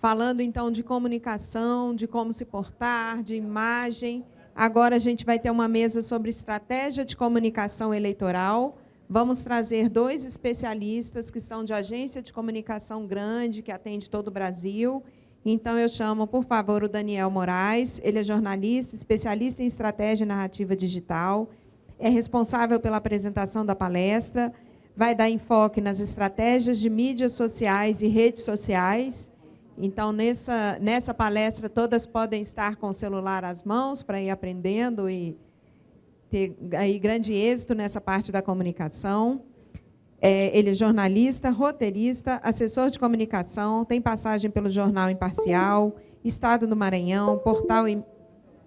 Falando, então, de comunicação, de como se portar, de imagem. Agora a gente vai ter uma mesa sobre estratégia de comunicação eleitoral. Vamos trazer 2 especialistas que são de agência de comunicação grande, que atende todo o Brasil. Então, eu chamo, por favor, o Daniel Moraes. Ele é jornalista, especialista em estratégia e narrativa digital, é responsável pela apresentação da palestra, vai dar enfoque nas estratégias de mídias sociais e redes sociais. Então, nessa palestra, todas podem estar com o celular às mãos para ir aprendendo e ter aí grande êxito nessa parte da comunicação. Ele é jornalista, roteirista, assessor de comunicação, tem passagem pelo Jornal Imparcial, Estado do Maranhão, Portal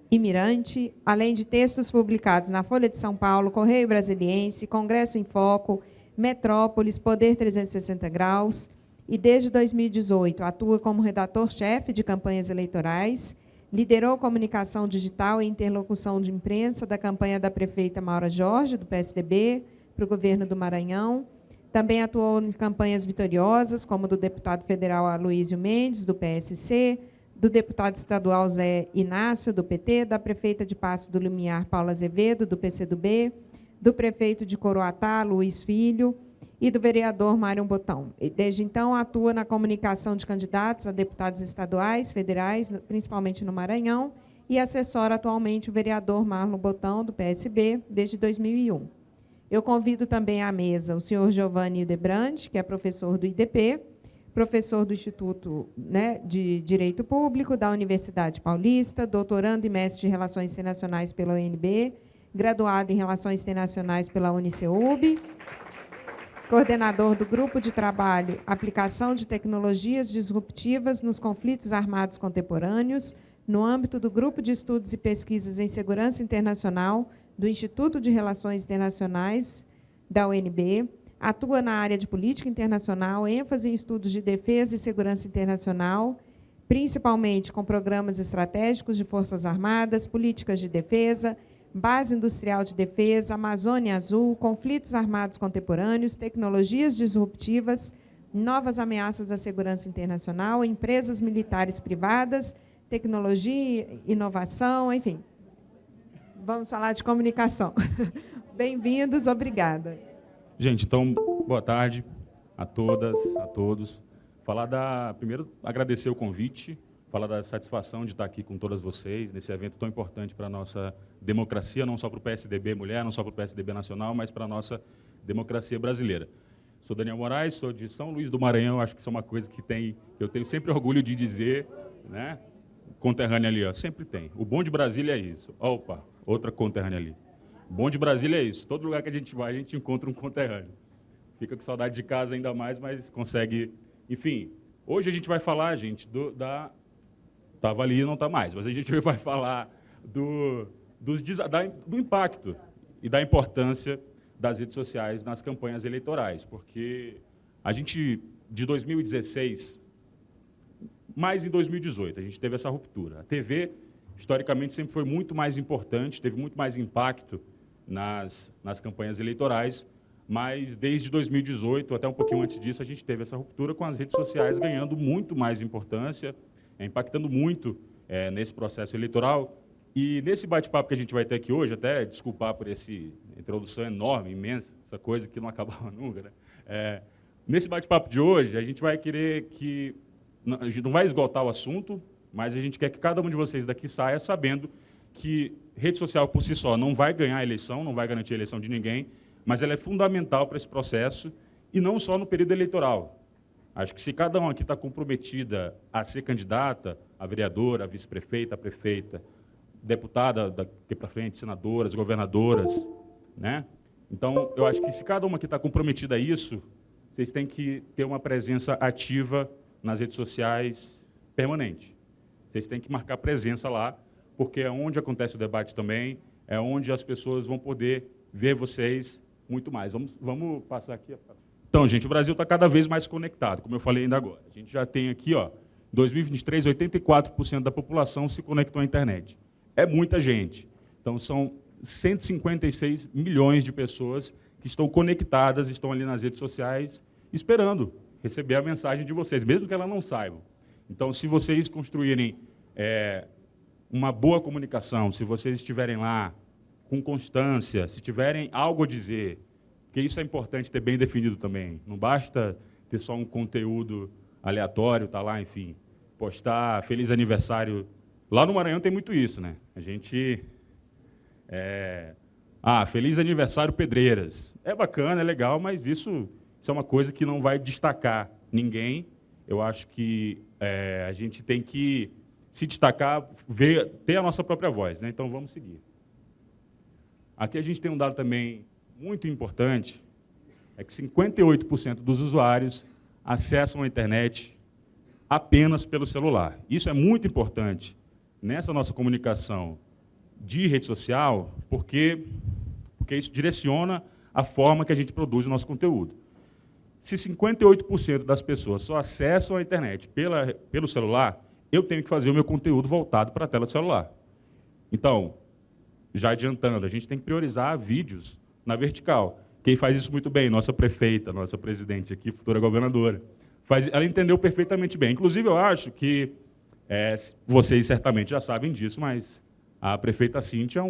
Imirante, além de textos publicados na Folha de São Paulo, Correio Brasiliense, Congresso em Foco, Metrópolis, Poder 360 Graus, e desde 2018 atua como redator-chefe de campanhas eleitorais, liderou comunicação digital e interlocução de imprensa da campanha da prefeita Maura Jorge, do PSDB, para o governo do Maranhão. Também atuou em campanhas vitoriosas, como do deputado federal Aloísio Mendes, do PSC, do deputado estadual Zé Inácio, do PT, da prefeita de Passo do Lumiar, Paula Azevedo, do PCdoB, do prefeito de Coroatá, Luiz Filho, e do vereador Mário Botão. Desde então, atua na comunicação de candidatos a deputados estaduais, federais, principalmente no Maranhão, e assessora atualmente o vereador Marlon Botão, do PSB, desde 2001. Eu convido também à mesa o senhor Giovanni Hildebrand, que é professor do IDP, professor do Instituto, de Direito Público, da Universidade Paulista, doutorando e mestre de Relações Internacionais pela UNB, graduado em Relações Internacionais pela UniCeub, coordenador do Grupo de Trabalho Aplicação de Tecnologias Disruptivas nos Conflitos Armados Contemporâneos, no âmbito do Grupo de Estudos e Pesquisas em Segurança Internacional do Instituto de Relações Internacionais da UNB, atua na área de política internacional, ênfase em estudos de defesa e segurança internacional, principalmente com programas estratégicos de Forças Armadas, políticas de defesa, Base Industrial de Defesa, Amazônia Azul, conflitos armados contemporâneos, tecnologias disruptivas, novas ameaças à segurança internacional, empresas militares privadas, tecnologia, inovação, enfim. Vamos falar de comunicação. Bem-vindos, obrigada. Gente, então, boa tarde a todas, a todos. Primeiro, agradecer o convite, falar da satisfação de estar aqui com todas vocês, nesse evento tão importante para a nossa democracia, não só para o PSDB Mulher, não só para o PSDB Nacional, mas para a nossa democracia brasileira. Sou Daniel Moraes, sou de São Luís do Maranhão, acho que isso é uma coisa que eu tenho sempre orgulho de dizer, né? Conterrânea ali, ó, sempre tem. O bom de Brasília é isso. Opa, outra conterrânea ali. O bom de Brasília é isso. Todo lugar que a gente vai, a gente encontra um conterrâneo. Fica com saudade de casa ainda mais, mas consegue... Enfim, hoje a gente vai falar, gente, estava ali e não está mais, mas a gente vai falar do impacto e da importância das redes sociais nas campanhas eleitorais, porque a gente, de 2016, mais em 2018, a gente teve essa ruptura. A TV, historicamente, sempre foi muito mais importante, teve muito mais impacto nas campanhas eleitorais, mas desde 2018, até um pouquinho antes disso, a gente teve essa ruptura com as redes sociais ganhando muito mais importância, impactando muito nesse processo eleitoral. E nesse bate-papo que a gente vai ter aqui hoje, até desculpar por essa introdução enorme, imensa, essa coisa que não acabava nunca, né? Nesse bate-papo de hoje, a gente vai querer que... A gente não vai esgotar o assunto, mas a gente quer que cada um de vocês daqui saia sabendo que rede social por si só não vai ganhar a eleição, não vai garantir a eleição de ninguém, mas ela é fundamental para esse processo, e não só no período eleitoral. Acho que se cada um aqui está comprometida a ser candidata, a vereadora, a vice-prefeita, a prefeita, deputada daqui para frente, senadoras, governadoras, né? Então, eu acho que se cada uma aqui está comprometida a isso, vocês têm que ter uma presença ativa nas redes sociais permanente. Vocês têm que marcar presença lá, porque é onde acontece o debate também, é onde as pessoas vão poder ver vocês muito mais. Vamos passar aqui. Então, gente, o Brasil está cada vez mais conectado, como eu falei ainda agora. A gente já tem aqui, ó, 2023, 84% da população se conectou à internet. É muita gente. Então, são 156 milhões de pessoas que estão conectadas, estão ali nas redes sociais, esperando receber a mensagem de vocês, mesmo que elas não saibam. Então, se vocês construírem uma boa comunicação, se vocês estiverem lá com constância, se tiverem algo a dizer, porque isso é importante ter bem definido também. Não basta ter só um conteúdo aleatório, tá lá, enfim, postar feliz aniversário. Lá no Maranhão tem muito isso, né? A gente... feliz aniversário Pedreiras. É bacana, é legal, mas isso é uma coisa que não vai destacar ninguém. Eu acho que a gente tem que se destacar, ter a nossa própria voz, né? Então, vamos seguir. Aqui a gente tem um dado também muito importante, é que 58% dos usuários acessam a internet apenas pelo celular. Isso é muito importante nessa nossa comunicação de rede social, porque isso direciona a forma que a gente produz o nosso conteúdo. Se 58% das pessoas só acessam a internet pelo celular, eu tenho que fazer o meu conteúdo voltado para a tela do celular. Então, já adiantando, a gente tem que priorizar vídeos na vertical. Quem faz isso muito bem? Nossa prefeita, nossa presidente aqui, futura governadora. Ela entendeu perfeitamente bem. Inclusive, eu acho que, vocês certamente já sabem disso, mas a prefeita Cíntia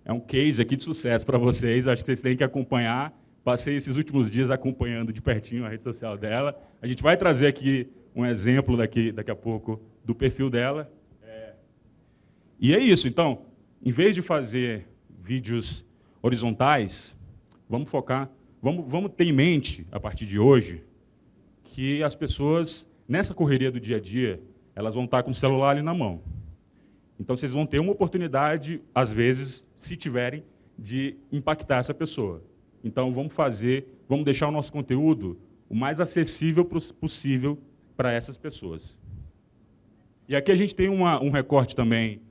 é um case aqui de sucesso para vocês. Acho que vocês têm que acompanhar. Passei esses últimos dias acompanhando de pertinho a rede social dela. A gente vai trazer aqui um exemplo daqui a pouco do perfil dela. E é isso. Então, em vez de fazer vídeos horizontais, vamos focar, vamos ter em mente, a partir de hoje, que as pessoas, nessa correria do dia a dia, elas vão estar com o celular ali na mão. Então, vocês vão ter uma oportunidade, às vezes, se tiverem, de impactar essa pessoa. Então, vamos deixar o nosso conteúdo o mais acessível possível para essas pessoas. E aqui a gente tem um recorte também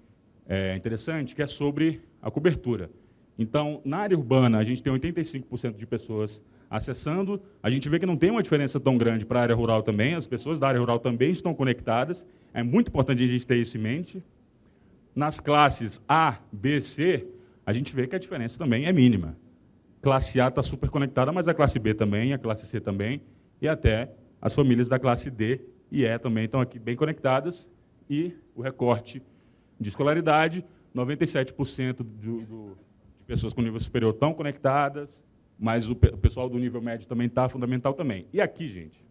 interessante, que é sobre a cobertura. Então, na área urbana, a gente tem 85% de pessoas acessando. A gente vê que não tem uma diferença tão grande para a área rural também. As pessoas da área rural também estão conectadas. É muito importante a gente ter isso em mente. Nas classes A, B, C, a gente vê que a diferença também é mínima. Classe A está super conectada, mas a classe B também, a classe C também, e até as famílias da classe D e E também estão aqui bem conectadas. E o recorte de escolaridade, 97% de pessoas com nível superior estão conectadas, mas o pessoal do nível médio também está, fundamental também. E aqui, gente,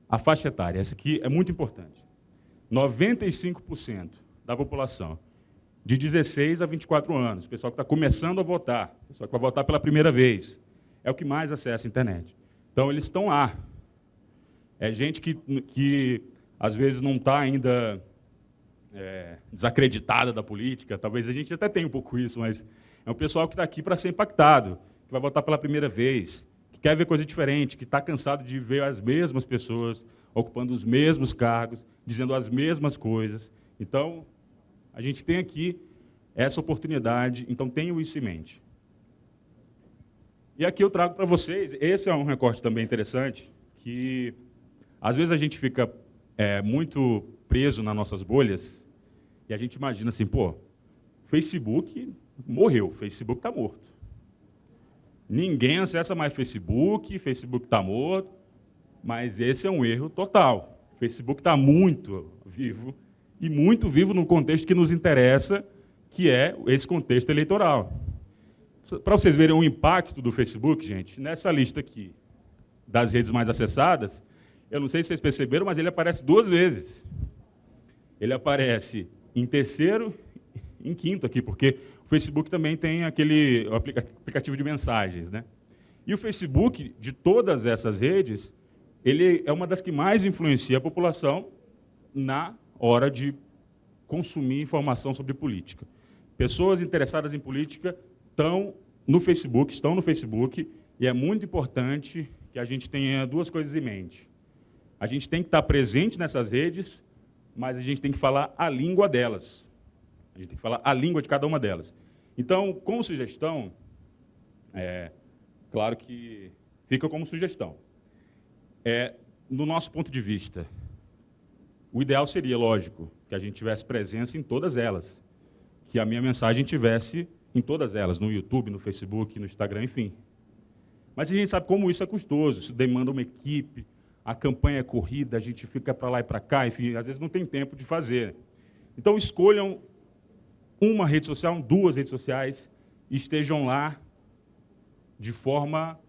a faixa etária, essa aqui é muito importante. 95% da população de 16 a 24 anos, o pessoal que está começando a votar, o pessoal que vai votar pela primeira vez, é o que mais acessa a internet. Então, eles estão lá. É gente que às vezes, não está ainda desacreditada da política, talvez a gente até tenha um pouco isso, mas é um pessoal que está aqui para ser impactado, que vai votar pela primeira vez, que quer ver coisa diferente, que está cansado de ver as mesmas pessoas ocupando os mesmos cargos, dizendo as mesmas coisas. Então, a gente tem aqui essa oportunidade, então tenham isso em mente. E aqui eu trago para vocês, esse é um recorte também interessante, que às vezes a gente fica muito preso nas nossas bolhas, e a gente imagina assim, Facebook morreu, Facebook está morto. Ninguém acessa mais Facebook está morto, mas esse é um erro total. O Facebook está muito vivo, e muito vivo no contexto que nos interessa, que é esse contexto eleitoral. Para vocês verem o impacto do Facebook, gente, nessa lista aqui, das redes mais acessadas, eu não sei se vocês perceberam, mas ele aparece 2 vezes. Ele aparece em terceiro e em quinto aqui, porque o Facebook também tem aquele aplicativo de mensagens, né? E o Facebook, de todas essas redes, ele é uma das que mais influencia a população na hora de consumir informação sobre política. Pessoas interessadas em política estão no Facebook, e é muito importante que a gente tenha 2 coisas em mente. A gente tem que estar presente nessas redes, mas a gente tem que falar a língua delas. A gente tem que falar a língua de cada uma delas. Então, como sugestão, claro que fica como sugestão. No nosso ponto de vista, o ideal seria, lógico, que a gente tivesse presença em todas elas, que a minha mensagem tivesse em todas elas, no YouTube, no Facebook, no Instagram, enfim. Mas a gente sabe como isso é custoso, isso demanda uma equipe, a campanha é corrida, a gente fica para lá e para cá, enfim, às vezes não tem tempo de fazer. Então, escolham uma rede social, 2 redes sociais, e estejam lá de forma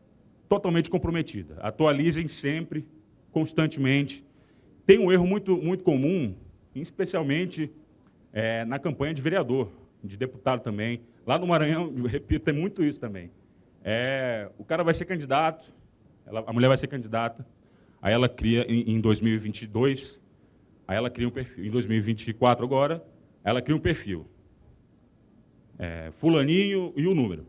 totalmente comprometida. Atualizem sempre, constantemente. Tem um erro muito comum, especialmente na campanha de vereador, de deputado também. Lá no Maranhão, eu repito, tem muito isso também. O cara vai ser candidato, a mulher vai ser candidata, aí ela cria, em 2022, aí ela cria um perfil. Em 2024, agora, ela cria um perfil. Fulaninho e o número.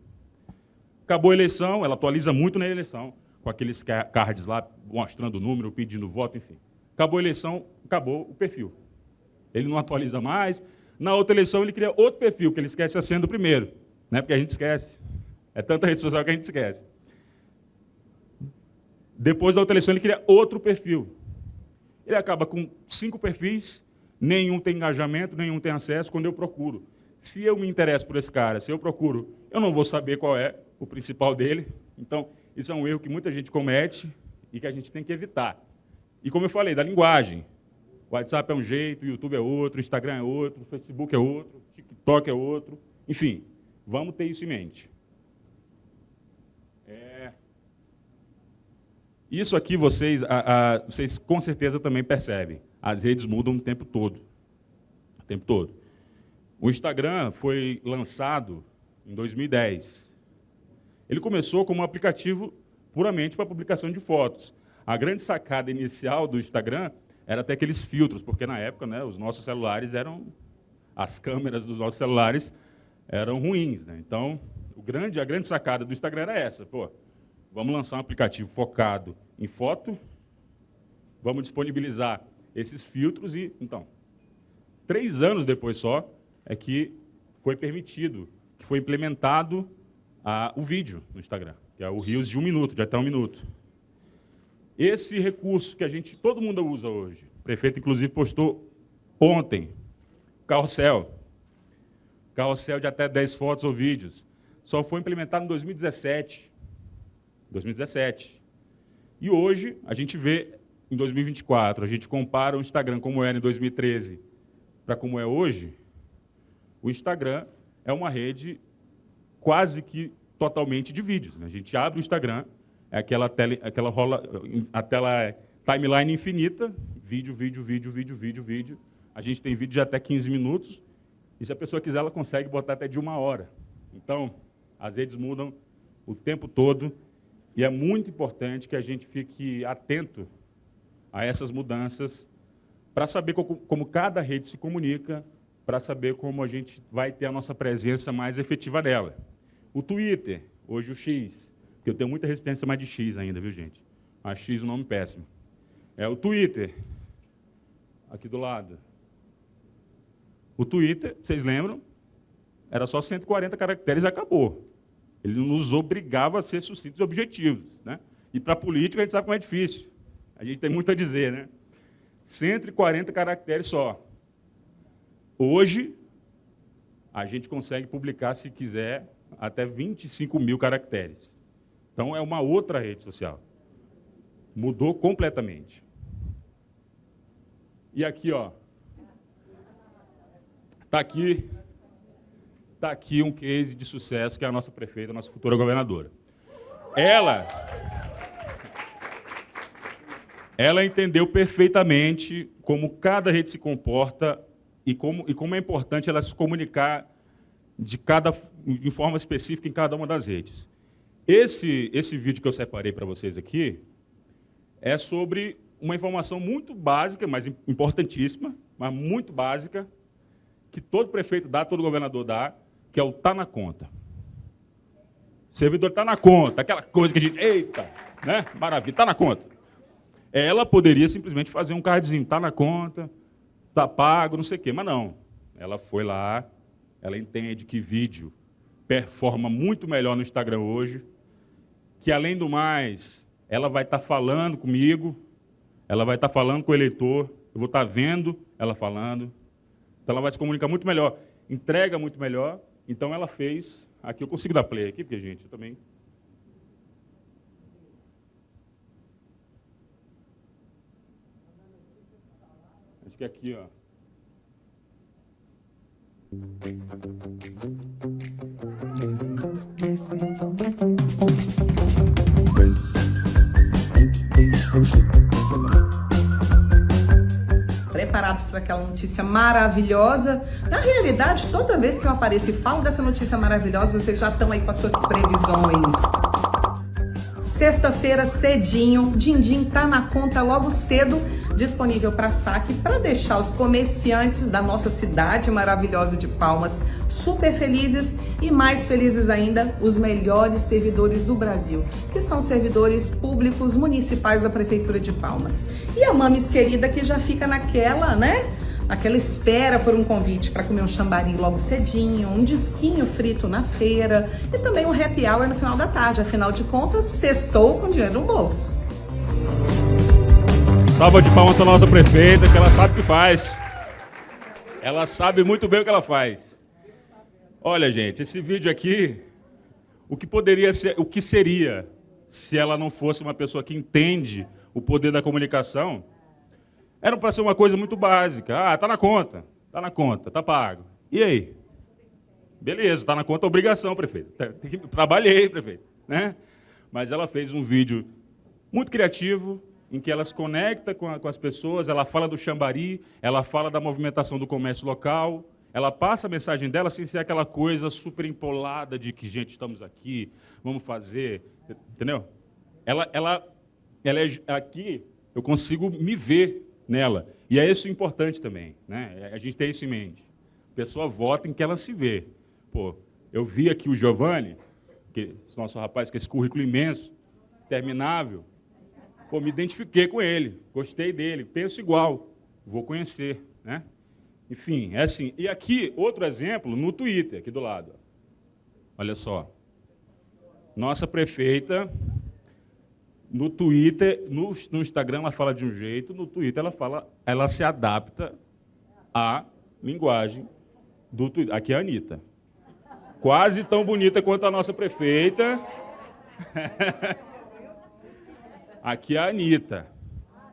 Acabou a eleição, ela atualiza muito na eleição, com aqueles cards lá, mostrando o número, pedindo voto, enfim. Acabou a eleição, acabou o perfil. Ele não atualiza mais. Na outra eleição, ele cria outro perfil, que ele esquece a senha do primeiro, né? Porque a gente esquece. É tanta rede social que a gente esquece. Depois da outra eleição, ele cria outro perfil. Ele acaba com 5 perfis, nenhum tem engajamento, nenhum tem acesso. Quando eu procuro, se eu me interesso por esse cara, se eu procuro, eu não vou saber qual é o principal dele. Então, isso é um erro que muita gente comete e que a gente tem que evitar. E como eu falei, da linguagem. O WhatsApp é um jeito, o YouTube é outro, o Instagram é outro, o Facebook é outro, o TikTok é outro. Enfim, vamos ter isso em mente. Isso aqui vocês com certeza também percebem. As redes mudam o tempo todo. O tempo todo. O Instagram foi lançado em 2010. Ele começou como um aplicativo puramente para publicação de fotos. A grande sacada inicial do Instagram era até aqueles filtros, porque na época, né, os nossos celulares as câmeras dos nossos celulares eram ruins, né? Então, a grande sacada do Instagram era essa. Vamos lançar um aplicativo focado em foto, vamos disponibilizar esses filtros e, então, 3 anos depois só, é que foi permitido, que foi implementado o vídeo no Instagram, que é o Reels de 1 minuto, de até 1 minuto. Esse recurso que todo mundo usa hoje, o prefeito, inclusive, postou ontem, carrossel de até 10 fotos ou vídeos, só foi implementado em 2017. E hoje, a gente vê, em 2024, a gente compara o Instagram como era em 2013 para como é hoje, o Instagram é uma rede quase que totalmente de vídeos, né? A gente abre o Instagram, a tela é timeline infinita, vídeo. A gente tem vídeo de até 15 minutos, e se a pessoa quiser, ela consegue botar até de 1 hora. Então, as redes mudam o tempo todo, e é muito importante que a gente fique atento a essas mudanças para saber como cada rede se comunica, para saber como a gente vai ter a nossa presença mais efetiva nela. O Twitter, hoje o X, que eu tenho muita resistência mais de X ainda, viu, gente? A X é um nome péssimo. O Twitter, aqui do lado. O Twitter, vocês lembram? Era só 140 caracteres e acabou. Ele nos obrigava a ser sucintos e objetivos, né? E para a política, a gente sabe como é difícil. A gente tem muito a dizer, né? 140 caracteres só. Hoje, a gente consegue publicar, se quiser, até 25 mil caracteres. Então, é uma outra rede social. Mudou completamente. E aqui, ó. Está aqui um case de sucesso, que é a nossa prefeita, a nossa futura governadora. Ela entendeu perfeitamente como cada rede se comporta e como é importante ela se comunicar de forma específica em cada uma das redes. Esse vídeo que eu separei para vocês aqui é sobre uma informação muito básica, mas importantíssima, mas muito básica, que todo prefeito dá, todo governador dá, que é o tá na conta. O servidor tá na conta, aquela coisa que a gente, eita, né? Maravilha, tá na conta. Ela poderia simplesmente fazer um cardzinho, tá na conta, tá pago, não sei o quê, mas não. Ela foi lá, ela entende que vídeo performa muito melhor no Instagram hoje, que, além do mais, ela vai estar falando comigo, ela vai estar falando com o eleitor, eu vou estar vendo ela falando, então ela vai se comunicar muito melhor, entrega muito melhor. Então, ela fez... Aqui eu consigo dar play aqui, porque, gente, eu também... importante, que aqui, ó. Preparados para aquela notícia maravilhosa. Na realidade, toda vez que eu apareço e falo dessa notícia maravilhosa, vocês já estão aí com as suas previsões. Sexta-feira, cedinho, din-din tá na conta logo cedo, disponível para saque, para deixar os comerciantes da nossa cidade maravilhosa de Palmas super felizes e mais felizes ainda os melhores servidores do Brasil, que são servidores públicos municipais da Prefeitura de Palmas. E a Mames querida que já fica naquela, né? Aquela espera por um convite para comer um chambari logo cedinho, um disquinho frito na feira e também um happy hour no final da tarde. Afinal de contas, sextou com dinheiro no bolso. Salva de palmas para a nossa prefeita, que ela sabe o que faz. Ela sabe muito bem o que ela faz. Olha, gente, esse vídeo aqui, o que poderia ser, o que seria se ela não fosse uma pessoa que entende o poder da comunicação, era para ser uma coisa muito básica. Ah, tá na conta, tá pago. E aí? Beleza, tá na conta, obrigação, prefeito. Trabalhei, prefeito, né? Mas ela fez um vídeo muito criativo, em que ela se conecta com as pessoas, ela fala do chambari, ela fala da movimentação do comércio local, ela passa a mensagem dela sem ser aquela coisa super empolada de que, gente, estamos aqui, vamos fazer, entendeu? Ela é, aqui, eu consigo me ver nela. E é isso importante também, né? A gente tem isso em mente. A pessoa vota em que ela se vê. Pô, eu vi aqui o Giovanni, que esse nosso rapaz com esse currículo imenso, interminável. Pô, me identifiquei com ele, gostei dele, penso igual, vou conhecer, né? Enfim, é assim. E aqui, outro exemplo, no Twitter, aqui do lado. Olha só. Nossa prefeita, no Twitter, no Instagram ela fala de um jeito, no Twitter ela se adapta à linguagem do Twitter. Aqui é a Anitta. Quase tão bonita quanto a nossa prefeita. Aqui é a Anitta,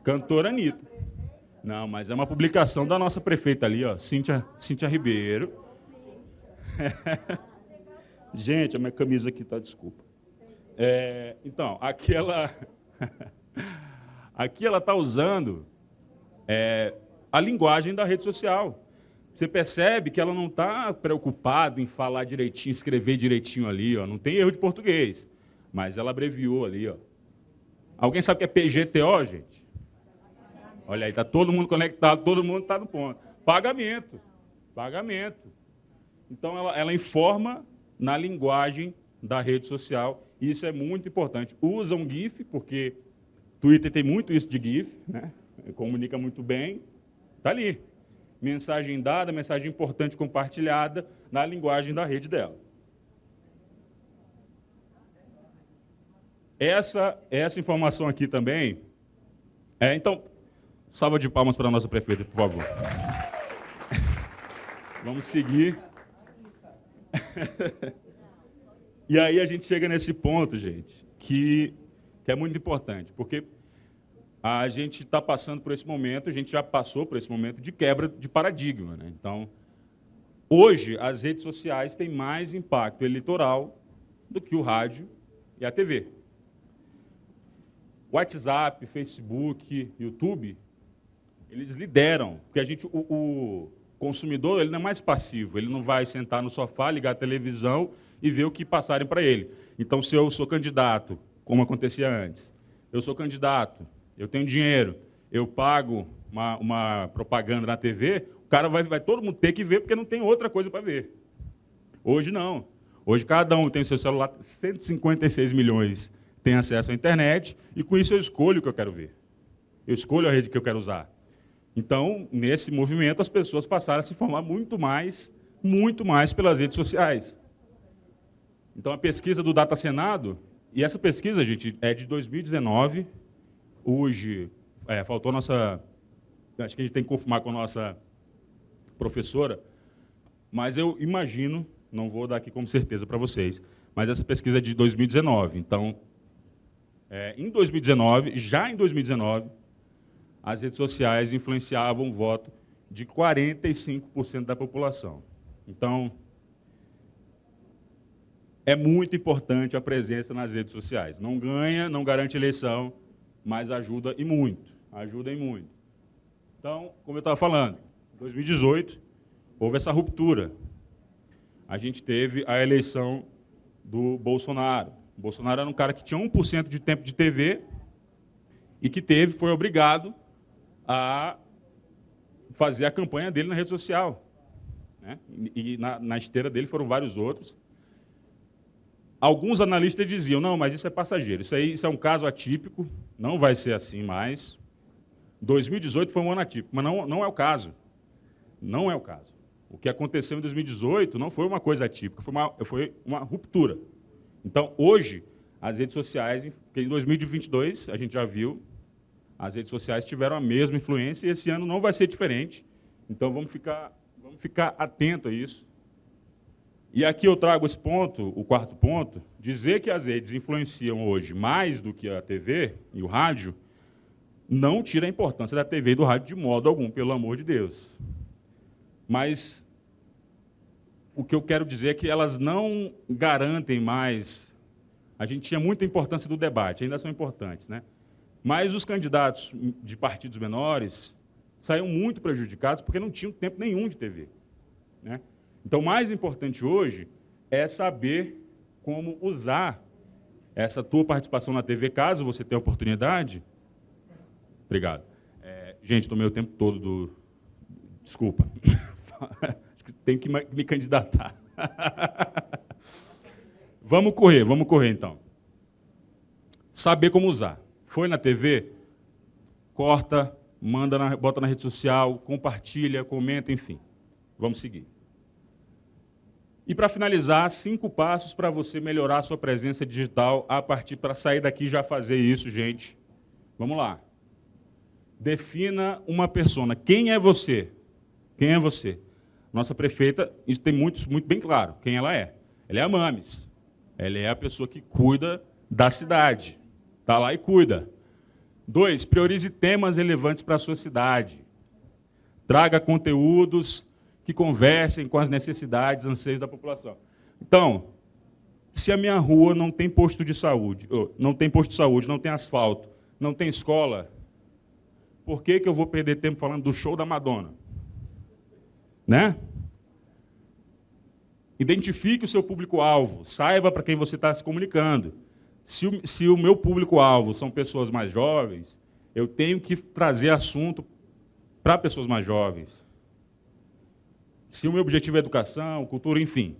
cantora Anitta. Não, mas é uma publicação da nossa prefeita ali, ó, Cíntia Ribeiro. Gente, a minha camisa aqui tá, desculpa. Então, aqui ela está usando a linguagem da rede social. Você percebe que ela não está preocupada em falar direitinho, escrever direitinho ali, ó, não tem erro de português, mas ela abreviou ali, ó. Alguém sabe o que é PGTO, gente? Olha aí, está todo mundo conectado, todo mundo está no ponto. Pagamento. Então, ela informa na linguagem da rede social, e isso é muito importante. Usa um GIF, porque Twitter tem muito isso de GIF, né? Comunica muito bem. Está ali. Mensagem dada, mensagem importante compartilhada na linguagem da rede dela. Essa informação aqui também. Então, salva de palmas para a nossa prefeita, por favor. Vamos seguir. E aí a gente chega nesse ponto, gente, que é muito importante, porque a gente está passando por esse momento, a gente já passou por esse momento de quebra de paradigma, né? Então, hoje, as redes sociais têm mais impacto eleitoral do que o rádio e a TV. WhatsApp, Facebook, YouTube, eles lideram, porque o consumidor ele não é mais passivo, ele não vai sentar no sofá, ligar a televisão e ver o que passarem para ele. Então, se eu sou candidato, como acontecia antes, eu sou candidato, eu tenho dinheiro, eu pago uma propaganda na TV, o cara vai todo mundo ter que ver, porque não tem outra coisa para ver. Hoje não. Hoje cada um tem o seu celular, 156 milhões tem acesso à internet, e com isso eu escolho o que eu quero ver. Eu escolho a rede que eu quero usar. Então, nesse movimento, as pessoas passaram a se formar muito mais pelas redes sociais. Então, a pesquisa do Data Senado, e essa pesquisa, gente, é de 2019, hoje, faltou nossa... Acho que a gente tem que confirmar com a nossa professora, mas eu imagino, não vou dar aqui como certeza para vocês, mas essa pesquisa é de 2019. Então, já em 2019, as redes sociais influenciavam o voto de 45% da população. Então, é muito importante a presença nas redes sociais. Não ganha, não garante eleição, mas ajuda e muito. Ajuda e muito. Então, como eu estava falando, em 2018, houve essa ruptura. A gente teve a eleição do Bolsonaro. O Bolsonaro era um cara que tinha 1% de tempo de TV e que foi obrigado a fazer a campanha dele na rede social, né? E na esteira dele foram vários outros. Alguns analistas diziam, não, mas isso é passageiro, isso é um caso atípico, não vai ser assim mais. 2018 foi um ano atípico, mas não é o caso. Não é o caso. O que aconteceu em 2018 não foi uma coisa atípica, foi uma ruptura. Então, hoje, as redes sociais, porque em 2022, a gente já viu, as redes sociais tiveram a mesma influência e esse ano não vai ser diferente. Então, vamos ficar atento a isso. E aqui eu trago esse ponto, o quarto ponto, dizer que as redes influenciam hoje mais do que a TV e o rádio, não tira a importância da TV e do rádio de modo algum, pelo amor de Deus. Mas o que eu quero dizer é que elas não garantem mais. A gente tinha muita importância do debate, ainda são importantes, né? Mas os candidatos de partidos menores saíram muito prejudicados porque não tinham tempo nenhum de TV, né? Então, o mais importante hoje é saber como usar essa tua participação na TV, caso você tenha oportunidade. Obrigado. Gente, tomei o tempo todo do... Desculpa. Acho que tenho que me candidatar. Vamos correr, então. Saber como usar. Foi na TV? Corta, bota na rede social, compartilha, comenta, enfim. Vamos seguir. E, para finalizar, 5 passos para você melhorar a sua presença digital para sair daqui e já fazer isso, gente. Vamos lá. Defina uma persona. Quem é você? Quem é você? Nossa prefeita, isso tem muito bem claro, quem ela é. Ela é a Mames. Ela é a pessoa que cuida da cidade. Está lá e cuida. 2, priorize temas relevantes para a sua cidade. Traga conteúdos que conversem com as necessidades, anseios da população. Então, se a minha rua não tem posto de saúde, não tem asfalto, não tem escola, por que eu vou perder tempo falando do show da Madonna? Né? Identifique o seu público-alvo, saiba para quem você está se comunicando. Se o meu público-alvo são pessoas mais jovens, eu tenho que trazer assunto para pessoas mais jovens. Se o meu objetivo é educação, cultura, enfim.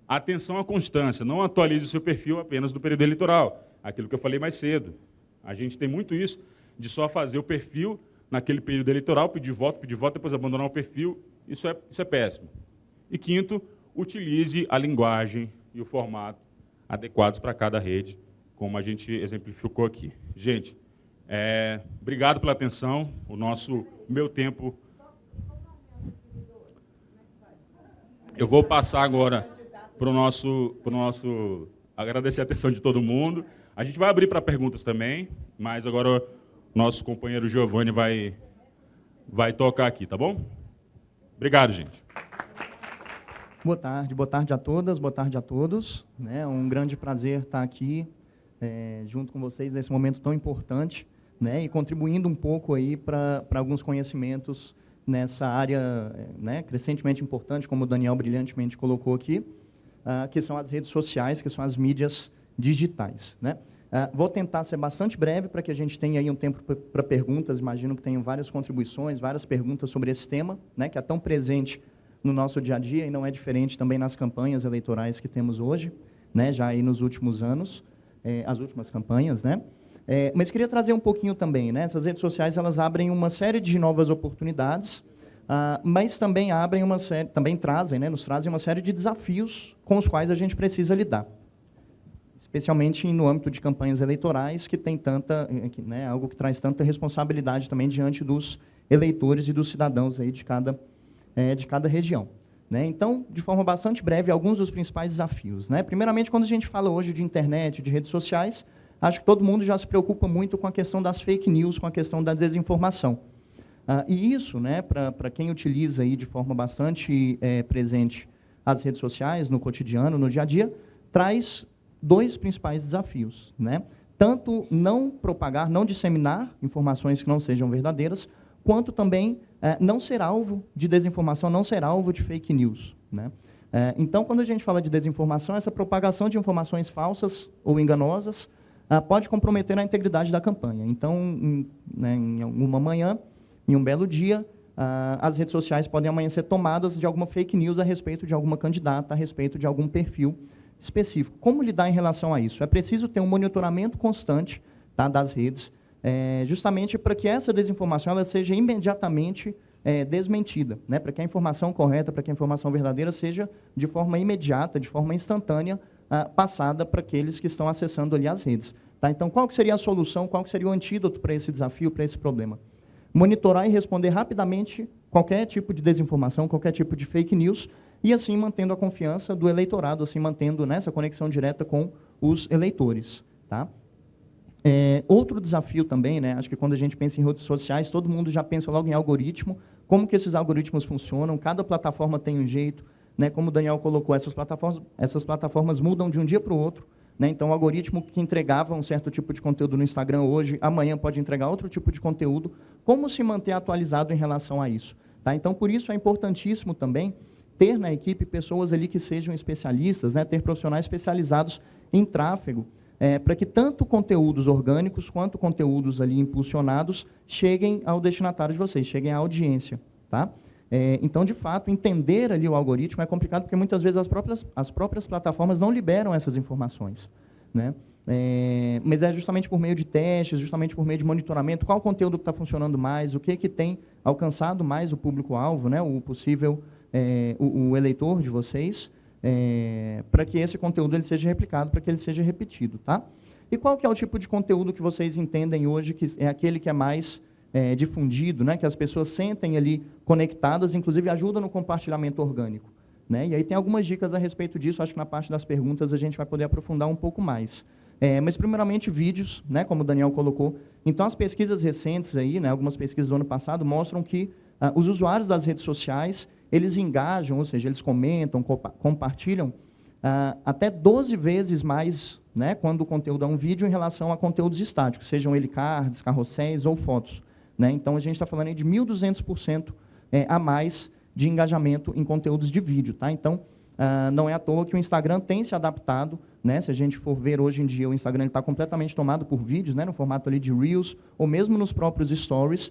Atenção à constância, não atualize o seu perfil apenas do período eleitoral. Aquilo que eu falei mais cedo. A gente tem muito isso de só fazer o perfil naquele período eleitoral, pedir voto, depois abandonar o perfil. Isso é péssimo. E 5º, utilize a linguagem e o formato adequados para cada rede, como a gente exemplificou aqui. Gente, obrigado pela atenção. Meu tempo... Eu vou passar agora para o nosso... Agradecer a atenção de todo mundo. A gente vai abrir para perguntas também, mas agora o nosso companheiro Giovanni vai tocar aqui, tá bom? Obrigado, gente. Boa tarde a todas, boa tarde a todos. É um grande prazer estar aqui junto com vocês nesse momento tão importante, né, e contribuindo um pouco aí para alguns conhecimentos nessa área crescentemente importante, como o Daniel brilhantemente colocou aqui, que são as redes sociais, que são as mídias digitais, né? Vou tentar ser bastante breve para que a gente tenha aí um tempo para perguntas. Imagino que tenham várias contribuições, várias perguntas sobre esse tema, né, que é tão presente no nosso dia a dia e não é diferente também nas campanhas eleitorais que temos hoje, né, já aí nos últimos anos, as últimas campanhas, né? Mas queria trazer um pouquinho também, né? Essas redes sociais, elas abrem uma série de novas oportunidades, mas também nos trazem uma série de desafios com os quais a gente precisa lidar, especialmente no âmbito de campanhas eleitorais, que tem algo que traz tanta responsabilidade também diante dos eleitores e dos cidadãos aí de cada região, né? Então, de forma bastante breve, alguns dos principais desafios, né? Primeiramente, quando a gente fala hoje de internet, de redes sociais, acho que todo mundo já se preocupa muito com a questão das fake news, com a questão da desinformação. E isso, né, para quem utiliza aí de forma bastante presente as redes sociais, no cotidiano, no dia a dia, traz dois principais desafios, né? Tanto não propagar, não disseminar informações que não sejam verdadeiras, quanto também não ser alvo de desinformação, não ser alvo de fake news, né? Então, quando a gente fala de desinformação, essa propagação de informações falsas ou enganosas pode comprometer a integridade da campanha. Então, em uma manhã, em um belo dia, as redes sociais podem amanhecer tomadas de alguma fake news a respeito de alguma candidata, a respeito de algum perfil específico. Como lidar em relação a isso? É preciso ter um monitoramento constante, tá, das redes, justamente para que essa desinformação ela seja imediatamente desmentida, né, para que a informação correta, para que a informação verdadeira seja de forma imediata, de forma instantânea, passada para aqueles que estão acessando ali as redes. Tá? Então, qual que seria a solução, qual que seria o antídoto para esse desafio, para esse problema? Monitorar e responder rapidamente qualquer tipo de desinformação, qualquer tipo de fake news, e assim mantendo a confiança do eleitorado, assim mantendo essa conexão direta com os eleitores. Tá? Outro desafio também, né, acho que quando a gente pensa em redes sociais, todo mundo já pensa logo em algoritmo, como que esses algoritmos funcionam, cada plataforma tem um jeito, né, como o Daniel colocou, essas plataformas mudam de um dia para o outro, né, então o algoritmo que entregava um certo tipo de conteúdo no Instagram hoje, amanhã pode entregar outro tipo de conteúdo, como se manter atualizado em relação a isso? Tá? Então, por isso é importantíssimo também ter na equipe pessoas ali que sejam especialistas, né, ter profissionais especializados em tráfego, para que tanto conteúdos orgânicos quanto conteúdos ali impulsionados cheguem ao destinatário de vocês, cheguem à audiência. Tá? Então, de fato, entender ali o algoritmo é complicado, porque muitas vezes as próprias plataformas não liberam essas informações, né? Mas é justamente por meio de testes, justamente por meio de monitoramento, qual conteúdo que está funcionando mais, o que tem alcançado mais o público-alvo, né? O possível, o eleitor de vocês, para que esse conteúdo ele seja replicado, para que ele seja repetido. Tá? E qual que é o tipo de conteúdo que vocês entendem hoje que é aquele que é mais difundido, né, que as pessoas sentem ali conectadas, inclusive ajuda no compartilhamento orgânico, né? E aí tem algumas dicas a respeito disso, acho que na parte das perguntas a gente vai poder aprofundar um pouco mais. Mas primeiramente vídeos, né, como o Daniel colocou. Então as pesquisas recentes aí, né, algumas pesquisas do ano passado mostram que os usuários das redes sociais, eles engajam, ou seja, eles comentam, compartilham até 12 vezes mais, né, quando o conteúdo é um vídeo em relação a conteúdos estáticos, sejam ele cards, carrosséis ou fotos. Né? Então, a gente está falando aí de 1.200% a mais de engajamento em conteúdos de vídeo. Tá? Então, não é à toa que o Instagram tem se adaptado, né? Se a gente for ver hoje em dia, o Instagram está completamente tomado por vídeos, né? No formato ali de Reels, ou mesmo nos próprios Stories,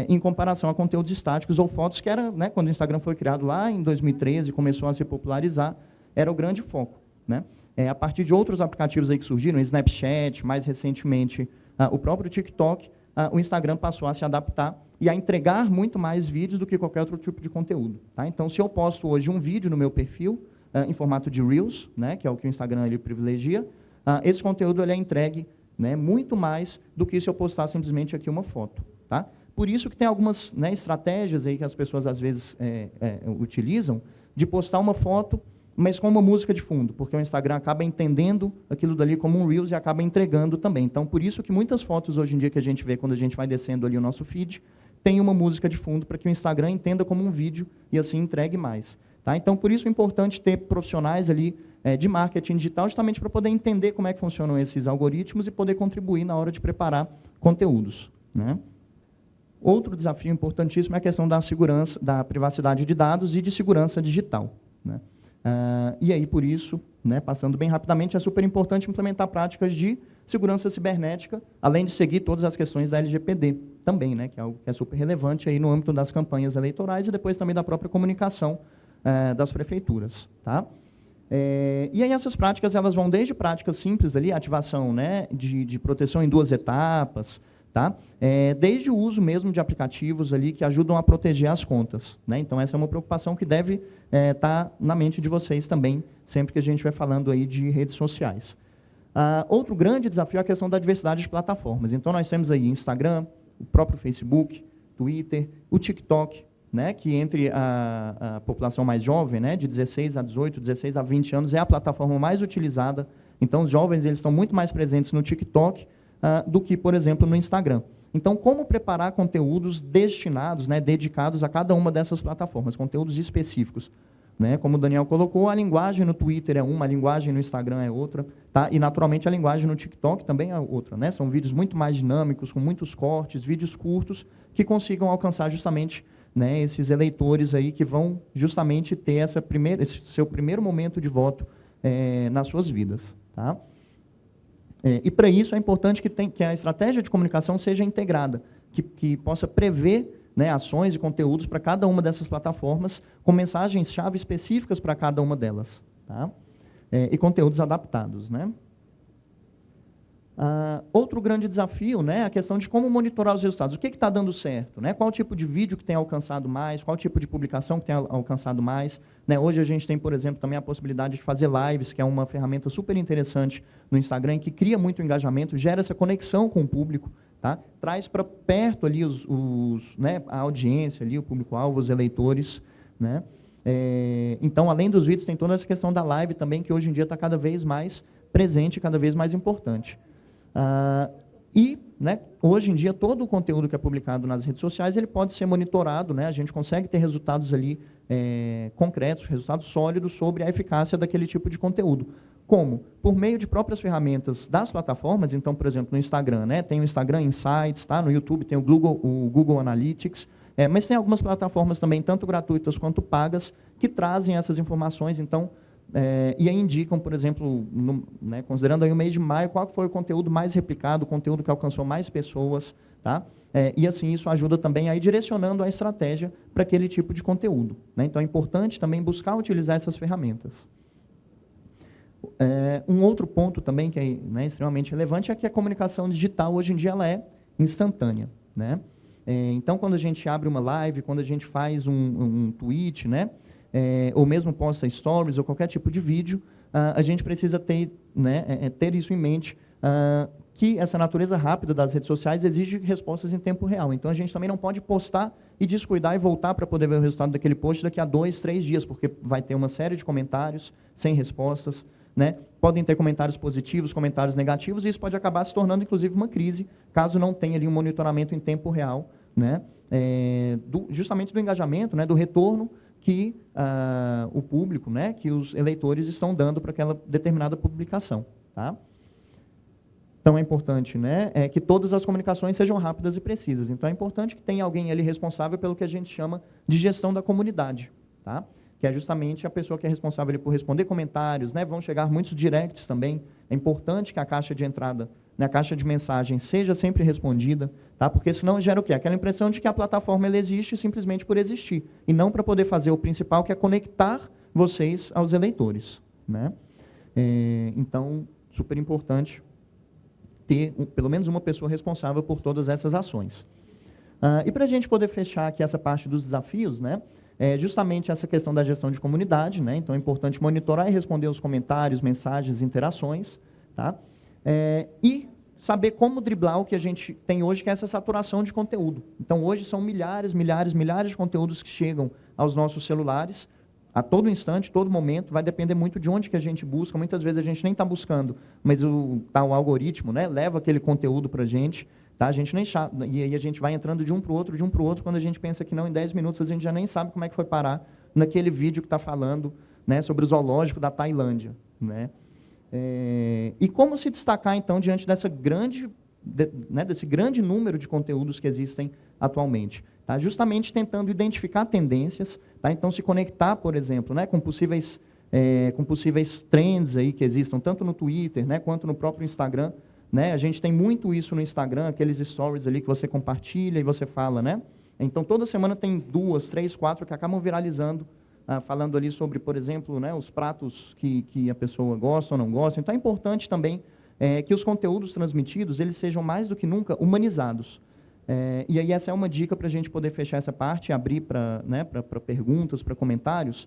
em comparação a conteúdos estáticos ou fotos, que era, né, quando o Instagram foi criado lá em 2013, começou a se popularizar, era o grande foco. Né? A partir de outros aplicativos aí que surgiram, o Snapchat, mais recentemente o próprio TikTok, o Instagram passou a se adaptar e a entregar muito mais vídeos do que qualquer outro tipo de conteúdo. Tá? Então, se eu posto hoje um vídeo no meu perfil, em formato de Reels, né, que é o que o Instagram ele privilegia, esse conteúdo ele é entregue, né, muito mais do que se eu postar simplesmente aqui uma foto. Tá? Por isso que tem algumas, né, estratégias aí que as pessoas às vezes utilizam de postar uma foto, mas com uma música de fundo, porque o Instagram acaba entendendo aquilo dali como um Reels e acaba entregando também. Então, por isso que muitas fotos hoje em dia que a gente vê quando a gente vai descendo ali o nosso feed, tem uma música de fundo para que o Instagram entenda como um vídeo e assim entregue mais. Tá? Então, por isso é importante ter profissionais ali de marketing digital, justamente para poder entender como é que funcionam esses algoritmos e poder contribuir na hora de preparar conteúdos. Né? Outro desafio importantíssimo é a questão da segurança, da privacidade de dados e de segurança digital. Né? E aí, por isso, né, passando bem rapidamente, é super importante implementar práticas de segurança cibernética, além de seguir todas as questões da LGPD também, né, que é algo que é super relevante aí no âmbito das campanhas eleitorais e depois também da própria comunicação das prefeituras. Tá? E aí essas práticas elas vão desde práticas simples, ali, ativação, né, de proteção em 2 etapas, tá? Desde o uso mesmo de aplicativos ali que ajudam a proteger as contas. Né? Então, essa é uma preocupação que deve estar na mente de vocês também, sempre que a gente vai falando aí de redes sociais. Outro grande desafio é a questão da diversidade de plataformas. Então, nós temos aí Instagram, o próprio Facebook, Twitter, o TikTok, né, que entre a população mais jovem, né, de 16 a 18, 16 a 20 anos, é a plataforma mais utilizada Então, os jovens eles estão muito mais presentes no TikTok do que, por exemplo, no Instagram. Então, como preparar conteúdos destinados, né, dedicados a cada uma dessas plataformas, conteúdos específicos? Né? Como o Daniel colocou, a linguagem no Twitter é uma, a linguagem no Instagram é outra, tá? E, naturalmente, a linguagem no TikTok também é outra. Né? São vídeos muito mais dinâmicos, com muitos cortes, vídeos curtos, que consigam alcançar justamente, né, esses eleitores aí que vão justamente ter esse seu primeiro momento de voto nas suas vidas. Tá? E, para isso, é importante que a estratégia de comunicação seja integrada, que possa prever, né, ações e conteúdos para cada uma dessas plataformas, com mensagens-chave específicas para cada uma delas. Tá? E conteúdos adaptados. Né? Outro grande desafio, né, é a questão de como monitorar os resultados. O que está dando certo? Né? Qual tipo de vídeo que tem alcançado mais? Qual tipo de publicação que tem alcançado mais? Né? Hoje a gente tem, por exemplo, também a possibilidade de fazer lives, que é uma ferramenta super interessante no Instagram, que cria muito engajamento, gera essa conexão com o público, tá? Traz para perto ali né, a audiência, ali, o público-alvo, os eleitores. Né? Então, além dos vídeos, tem toda essa questão da live também, que hoje em dia está cada vez mais presente, cada vez mais importante. Né, hoje em dia, todo o conteúdo que é publicado nas redes sociais, ele pode ser monitorado, né, a gente consegue ter resultados ali concretos, resultados sólidos sobre a eficácia daquele tipo de conteúdo. Como? Por meio de próprias ferramentas das plataformas. Então, por exemplo, no Instagram, né, tem o Instagram Insights, tá? No YouTube tem o Google Analytics, mas tem algumas plataformas também, tanto gratuitas quanto pagas, que trazem essas informações. Então, e aí indicam, por exemplo, né, considerando aí o mês de maio, qual foi o conteúdo mais replicado, o conteúdo que alcançou mais pessoas, tá? E assim isso ajuda também a ir direcionando a estratégia para aquele tipo de conteúdo. Né? Então é importante também buscar utilizar essas ferramentas. Um outro ponto também que é, né, extremamente relevante é que a comunicação digital hoje em dia ela é instantânea. Né? Então quando a gente abre uma live, quando a gente faz um tweet, né, ou mesmo posta stories ou qualquer tipo de vídeo, a gente precisa ter, né, ter isso em mente, que essa natureza rápida das redes sociais exige respostas em tempo real. Então, a gente também não pode postar e descuidar e voltar para poder ver o resultado daquele post daqui a 2, 3 dias, porque vai ter uma série de comentários sem respostas. Né? Podem ter comentários positivos, comentários negativos, e isso pode acabar se tornando, inclusive, uma crise, caso não tenha ali um monitoramento em tempo real, né? Justamente do engajamento, né, do retorno que o público, né, que os eleitores estão dando para aquela determinada publicação. Tá? Então, é importante, né, que todas as comunicações sejam rápidas e precisas. Então, é importante que tenha alguém ali responsável pelo que a gente chama de gestão da comunidade. Tá? Que é justamente a pessoa que é responsável ali por responder comentários. Né, vão chegar muitos directs também. É importante que a caixa de entrada, né, a caixa de mensagem seja sempre respondida, tá? Porque senão gera o quê? Aquela impressão de que a plataforma ela existe simplesmente por existir, e não para poder fazer o principal, que é conectar vocês aos eleitores. Né? Então, super importante ter pelo menos uma pessoa responsável por todas essas ações. E para a gente poder fechar aqui essa parte dos desafios, né, justamente essa questão da gestão de comunidade, né? Então é importante monitorar e responder os comentários, mensagens, interações, tá? E saber como driblar o que a gente tem hoje, que é essa saturação de conteúdo. Então hoje são milhares de conteúdos que chegam aos nossos celulares, a todo instante, todo momento, vai depender muito de onde que a gente busca. Muitas vezes a gente nem está buscando, mas o algoritmo, né, leva aquele conteúdo para a gente. Tá? A gente nem sabe, e aí a gente vai entrando de um para o outro, quando a gente pensa que não, em 10 minutos a gente já nem sabe como é que foi parar naquele vídeo que está falando, né, sobre o zoológico da Tailândia. Né? E como se destacar, então, diante desse grande número de conteúdos que existem atualmente? Tá? Justamente tentando identificar tendências, tá? Então se conectar, por exemplo, né, com possíveis trends aí que existam, tanto no Twitter, né, quanto no próprio Instagram. Né? A gente tem muito isso no Instagram, aqueles stories ali que você compartilha e você fala. Né? Então toda semana tem 2, 3, 4 que acabam viralizando, falando ali sobre, por exemplo, né, os pratos que a pessoa gosta ou não gosta. Então é importante também que os conteúdos transmitidos eles sejam mais do que nunca humanizados. E aí essa é uma dica para a gente poder fechar essa parte, abrir para, né, para perguntas, para comentários.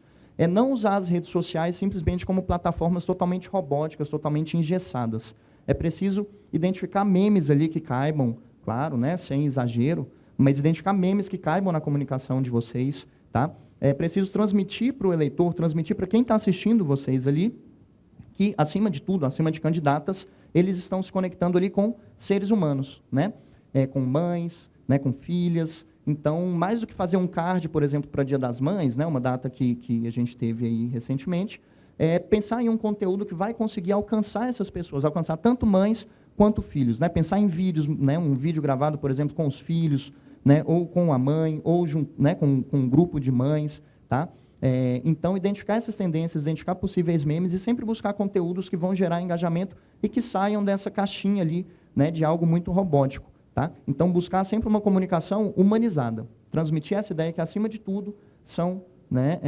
Não usar as redes sociais simplesmente como plataformas totalmente robóticas, totalmente engessadas. É preciso identificar memes ali que caibam, claro, né, sem exagero, mas identificar memes que caibam na comunicação de vocês. Tá? É preciso transmitir para o eleitor, transmitir para quem está assistindo vocês ali, que, acima de tudo, acima de candidatas, eles estão se conectando ali com seres humanos, né? Com mães, né? Com filhas. Então, mais do que fazer um card, por exemplo, para Dia das Mães, né? Uma data que a gente teve aí recentemente, pensar em um conteúdo que vai conseguir alcançar essas pessoas, alcançar tanto mães quanto filhos, né? Pensar em vídeos, né? Um vídeo gravado, por exemplo, com os filhos, né? Ou com a mãe, ou né? com um grupo de mães, tá? Então, identificar essas tendências, identificar possíveis memes e sempre buscar conteúdos que vão gerar engajamento e que saiam dessa caixinha ali, né, de algo muito robótico. Tá? Então, buscar sempre uma comunicação humanizada. Transmitir essa ideia que, acima de tudo, são, né,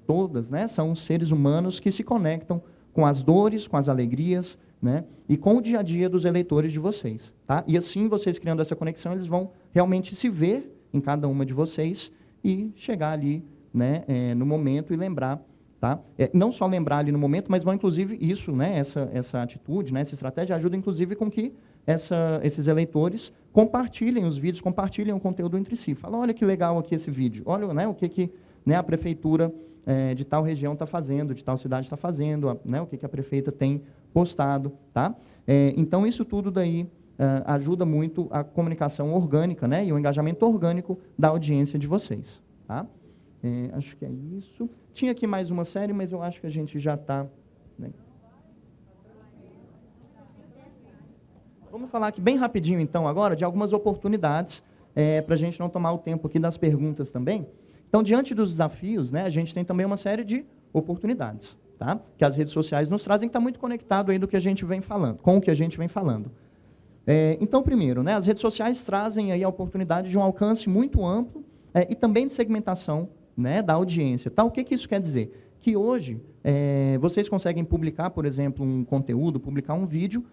todas, né, são seres humanos que se conectam com as dores, com as alegrias, né, e com o dia a dia dos eleitores de vocês. Tá? E assim, vocês criando essa conexão, eles vão realmente se ver em cada uma de vocês e chegar ali, né, no momento e lembrar, tá? Não só lembrar ali no momento, mas vão, inclusive, isso, né, essa atitude, né, essa estratégia ajuda, inclusive, com que esses eleitores compartilhem os vídeos, compartilhem o conteúdo entre si. Falam, olha que legal aqui esse vídeo, olha, né, o que né, a prefeitura de tal região está fazendo, de tal cidade está fazendo, né, o que a prefeita tem postado. Tá? Então, isso tudo daí ajuda muito a comunicação orgânica, né, e o engajamento orgânico da audiência de vocês. Tá? Acho que é isso. Tinha aqui mais uma série, mas eu acho que a gente já está... Né? Vamos falar aqui bem rapidinho, então, agora, de algumas oportunidades, para a gente não tomar o tempo aqui das perguntas também. Então, diante dos desafios, né, a gente tem também uma série de oportunidades, tá? Que as redes sociais nos trazem, que está muito conectado aí do que a gente vem falando, com o que a gente vem falando. Então, primeiro, né, as redes sociais trazem aí a oportunidade de um alcance muito amplo e também de segmentação, né, da audiência. Tá? O que isso quer dizer? Que hoje vocês conseguem publicar, por exemplo, um conteúdo, publicar um vídeo,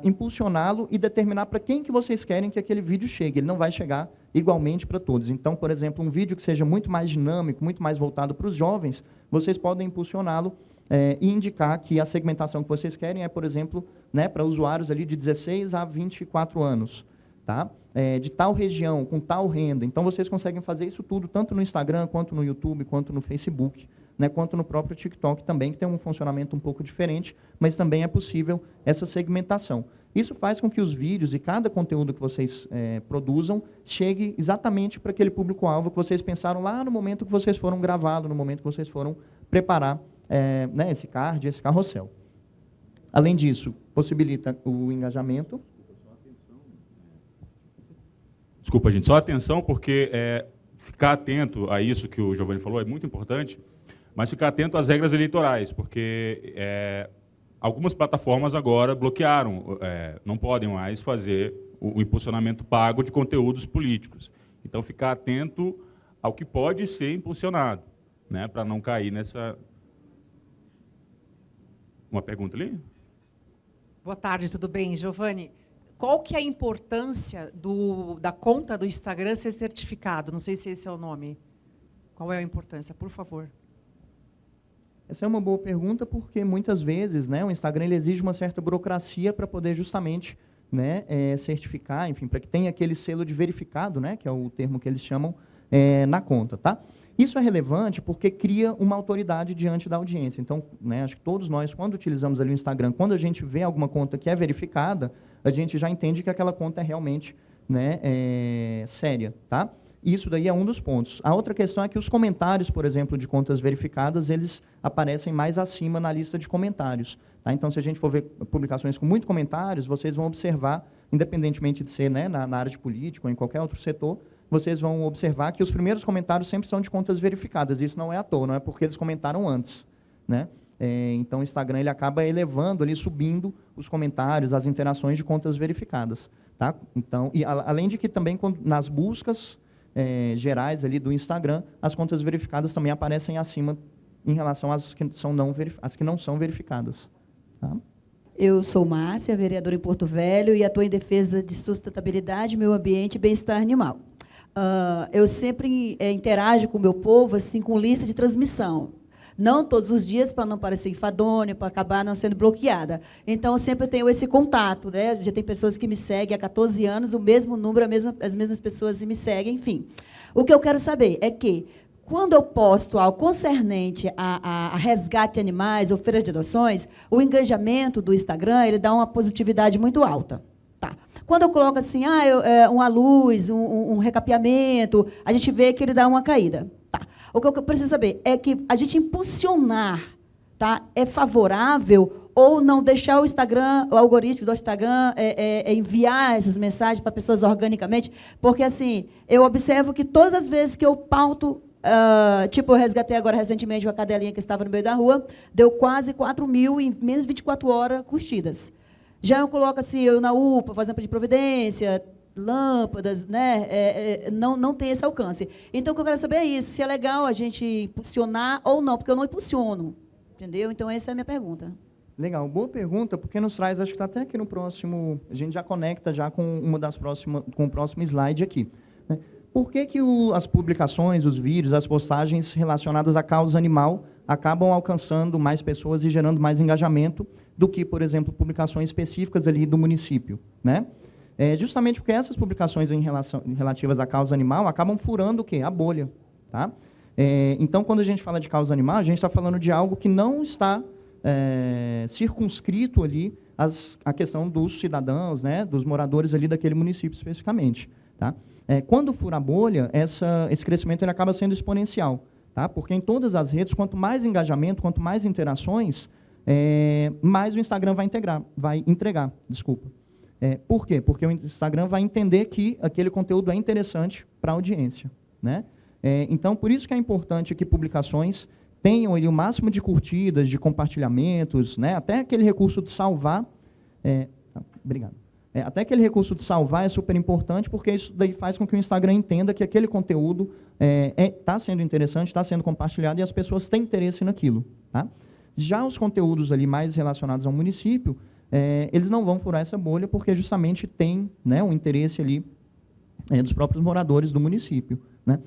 impulsioná-lo e determinar para quem que vocês querem que aquele vídeo chegue. Ele não vai chegar igualmente para todos. Então, por exemplo, um vídeo que seja muito mais dinâmico, muito mais voltado para os jovens, vocês podem impulsioná-lo e indicar que a segmentação que vocês querem é, por exemplo, né, para usuários ali de 16 a 24 anos. Tá? De tal região, com tal renda. Então, vocês conseguem fazer isso tudo, tanto no Instagram, quanto no YouTube, quanto no Facebook, né, quanto no próprio TikTok também, que tem um funcionamento um pouco diferente, mas também é possível essa segmentação. Isso faz com que os vídeos e cada conteúdo que vocês produzam chegue exatamente para aquele público-alvo que vocês pensaram lá no momento que vocês foram gravá-lo, no momento que vocês foram preparar né, esse card, esse carrossel. Além disso, possibilita o engajamento. Desculpa, gente, só atenção, porque ficar atento a isso que o Giovanni falou é muito importante, mas ficar atento às regras eleitorais, porque algumas plataformas agora bloquearam, não podem mais fazer o impulsionamento pago de conteúdos políticos. Então, ficar atento ao que pode ser impulsionado, né, para não cair nessa... Uma pergunta ali? Boa tarde, tudo bem, Giovanni? Qual que é a importância da conta do Instagram ser certificado? Não sei se esse é o nome. Qual é a importância, por favor? Essa é uma boa pergunta, porque muitas vezes, né, o Instagram ele exige uma certa burocracia para poder justamente, né, certificar, enfim, para que tenha aquele selo de verificado, né, que é o termo que eles chamam, na conta. Tá? Isso é relevante porque cria uma autoridade diante da audiência. Então, né, acho que todos nós, quando utilizamos ali o Instagram, quando a gente vê alguma conta que é verificada, a gente já entende que aquela conta é realmente, né, séria. Tá? Isso daí é um dos pontos. A outra questão é que os comentários, por exemplo, de contas verificadas, eles aparecem mais acima na lista de comentários. Tá? Então, se a gente for ver publicações com muitos comentários, vocês vão observar, independentemente de ser, né, na área de política ou em qualquer outro setor, vocês vão observar que os primeiros comentários sempre são de contas verificadas. Isso não é à toa, não é porque eles comentaram antes. Né? Então, o Instagram ele acaba elevando, ali, subindo os comentários, as interações de contas verificadas. Tá? Então, e além de que também, nas buscas gerais ali do Instagram, as contas verificadas também aparecem acima em relação às que não são verificadas. Tá? Eu sou Márcia, vereadora em Porto Velho, e atuo em defesa de sustentabilidade, meio ambiente e bem-estar animal. Eu sempre interajo com o meu povo assim, com lista de transmissão. Não todos os dias, para não parecer enfadonha, para acabar não sendo bloqueada. Então, eu sempre tenho esse contato. Né? Já tem pessoas que me seguem há 14 anos, o mesmo número, as mesmas pessoas me seguem, enfim. O que eu quero saber é que, quando eu posto algo concernente a resgate de animais ou feiras de adoções, o engajamento do Instagram ele dá uma positividade muito alta. Tá. Quando eu coloco assim, uma luz, um recapeamento, a gente vê que ele dá uma caída. Tá. O que eu preciso saber é que a gente impulsionar, tá, é favorável ou não deixar o Instagram, o algoritmo do Instagram enviar essas mensagens para pessoas organicamente, porque assim, eu observo que todas as vezes que eu pauto, tipo, eu resgatei agora recentemente uma cadelinha que estava no meio da rua, deu quase 4.000 em menos de 24 horas curtidas. Já eu coloco assim, eu na UPA, fazendo de providência, lâmpadas, né? Não tem esse alcance. Então, o que eu quero saber é isso, se é legal a gente impulsionar ou não, porque eu não impulsiono, entendeu? Então, essa é a minha pergunta. Legal, boa pergunta, porque nos traz, acho que está até aqui no próximo, a gente já conecta já com com o próximo slide aqui. Né? Por que as publicações, os vídeos, as postagens relacionadas à causa animal acabam alcançando mais pessoas e gerando mais engajamento do que, por exemplo, publicações específicas ali do município, né? Justamente porque essas publicações relativas à causa animal acabam furando o quê? A bolha, tá? Então, quando a gente fala de causa animal, a gente está falando de algo que não está circunscrito ali a questão dos cidadãos, né, dos moradores ali daquele município especificamente, tá? Quando fura a bolha, esse crescimento ele acaba sendo exponencial, tá? Porque em todas as redes, quanto mais engajamento, quanto mais interações, mais o Instagram vai entregar. Por quê? Porque o Instagram vai entender que aquele conteúdo é interessante para a audiência, né? Então, por isso que é importante que publicações tenham ali o máximo de curtidas, de compartilhamentos, né? Até aquele recurso de salvar. Obrigado. Até aquele recurso de salvar é super importante, porque isso daí faz com que o Instagram entenda que aquele conteúdo está sendo interessante, está sendo compartilhado e as pessoas têm interesse naquilo. Tá? Já os conteúdos ali mais relacionados ao município, eles não vão furar essa bolha, porque justamente tem, né, um interesse ali dos próprios moradores do município. Né?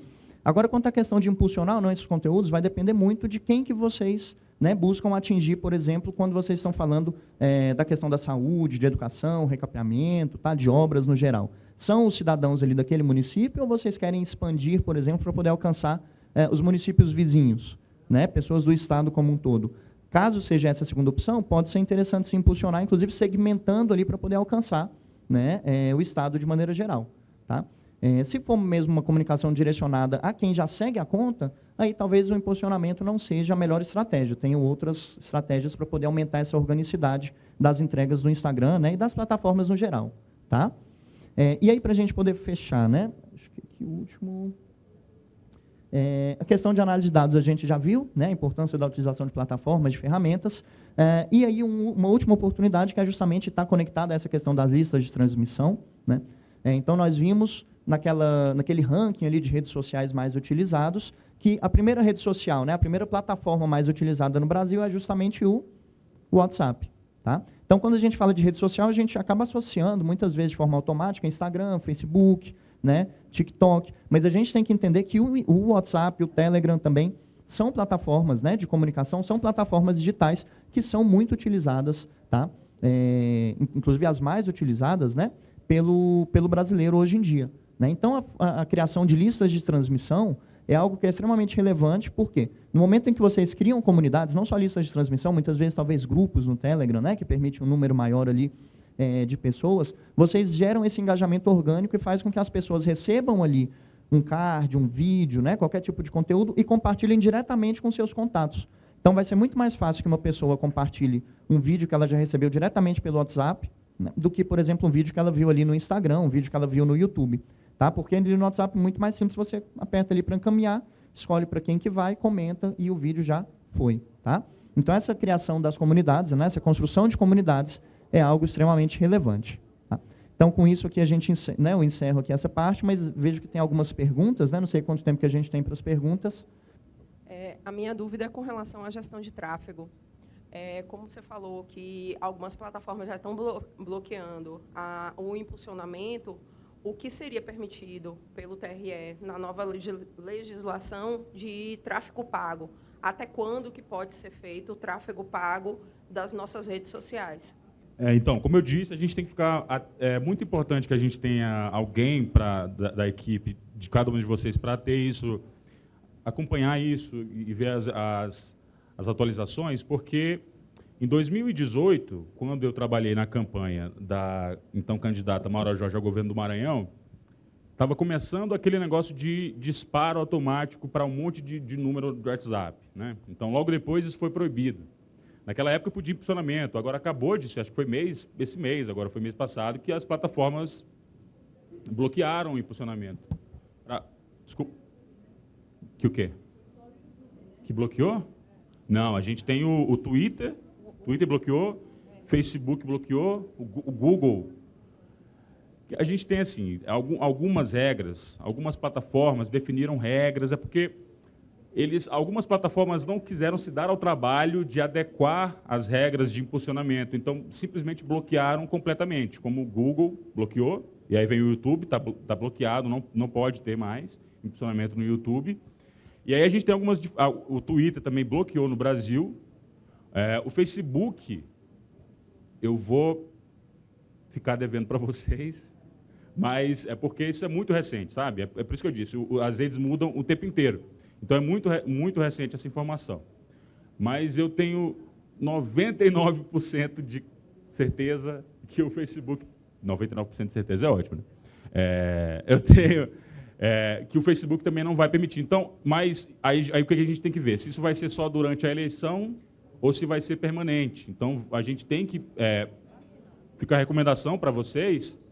Agora, quanto à questão de impulsionar ou não esses conteúdos, vai depender muito de quem que vocês, né, buscam atingir, por exemplo, quando vocês estão falando da questão da saúde, de educação, recapeamento, tá, de obras no geral. São os cidadãos ali daquele município ou vocês querem expandir, por exemplo, para poder alcançar os municípios vizinhos, né, pessoas do estado como um todo? Caso seja essa a segunda opção, pode ser interessante se impulsionar, inclusive segmentando ali para poder alcançar, né, o estado de maneira geral. Tá? Se for mesmo uma comunicação direcionada a quem já segue a conta, aí talvez o impulsionamento não seja a melhor estratégia. Tem outras estratégias para poder aumentar essa organicidade das entregas do Instagram, né, e das plataformas no geral. Tá? E aí, para a gente poder fechar, né, acho que aqui o último... a questão de análise de dados a gente já viu, né, a importância da utilização de plataformas, de ferramentas, e aí uma última oportunidade que é justamente estar conectada a essa questão das listas de transmissão. Né? Então, nós vimos naquele ranking ali de redes sociais mais utilizados, que a primeira rede social, né, a primeira plataforma mais utilizada no Brasil é justamente o WhatsApp. Tá? Então, quando a gente fala de rede social, a gente acaba associando, muitas vezes de forma automática, Instagram, Facebook, né, TikTok, mas a gente tem que entender que o WhatsApp, o Telegram também são plataformas, né, de comunicação, são plataformas digitais que são muito utilizadas, tá? Inclusive as mais utilizadas, né, pelo brasileiro hoje em dia. Né? Então, a criação de listas de transmissão é algo que é extremamente relevante, porque no momento em que vocês criam comunidades, não só listas de transmissão, muitas vezes talvez grupos no Telegram, né, que permite um número maior ali de pessoas, vocês geram esse engajamento orgânico e faz com que as pessoas recebam ali um card, um vídeo, né, qualquer tipo de conteúdo e compartilhem diretamente com seus contatos. Então, vai ser muito mais fácil que uma pessoa compartilhe um vídeo que ela já recebeu diretamente pelo WhatsApp, né, do que, por exemplo, um vídeo que ela viu ali no Instagram, um vídeo que ela viu no YouTube. Tá? Porque ali no WhatsApp é muito mais simples, você aperta ali para encaminhar, escolhe para quem que vai, comenta e o vídeo já foi. Tá? Então, essa criação das comunidades, né, essa construção de comunidades é algo extremamente relevante. Tá? Então, com isso aqui, eu encerro aqui essa parte, mas vejo que tem algumas perguntas, né? Não sei quanto tempo que a gente tem para as perguntas. A minha dúvida é com relação à gestão de tráfego. Como você falou que algumas plataformas já estão bloqueando o impulsionamento, o que seria permitido pelo TRE na nova legislação de tráfego pago? Até quando que pode ser feito o tráfego pago das nossas redes sociais? Então, como eu disse, a gente tem que ficar... É muito importante que a gente tenha alguém da equipe, de cada um de vocês, para ter isso acompanhar isso e ver as atualizações, porque em 2018, quando eu trabalhei na campanha da então candidata Maura Jorge ao governo do Maranhão, estava começando aquele negócio de disparo automático para um monte de número do WhatsApp, né? Então, logo depois, isso foi proibido. Naquela época, podia impulsionamento. Agora acabou de ser, acho que foi esse mês, agora foi mês passado, que as plataformas bloquearam o impulsionamento. Desculpa. Que o quê? Que bloqueou? Não, a gente tem o Twitter. Twitter bloqueou, Facebook bloqueou, o Google. A gente tem, assim, algumas regras, algumas plataformas definiram regras, é porque algumas plataformas não quiseram se dar ao trabalho de adequar as regras de impulsionamento, então simplesmente bloquearam completamente, como o Google bloqueou, e aí vem o YouTube, está bloqueado, não pode ter mais impulsionamento no YouTube. E aí a gente tem o Twitter também bloqueou no Brasil, o Facebook, eu vou ficar devendo para vocês, mas é porque isso é muito recente, sabe? É por isso que eu disse, as redes mudam o tempo inteiro. Então, é muito recente essa informação. Mas eu tenho 99% de certeza que o Facebook... 99% de certeza é ótimo, né? Eu tenho... que o Facebook também não vai permitir. Então, mas aí o que a gente tem que ver? Se isso vai ser só durante a eleição ou se vai ser permanente. Então, a gente tem que... fica a recomendação para vocês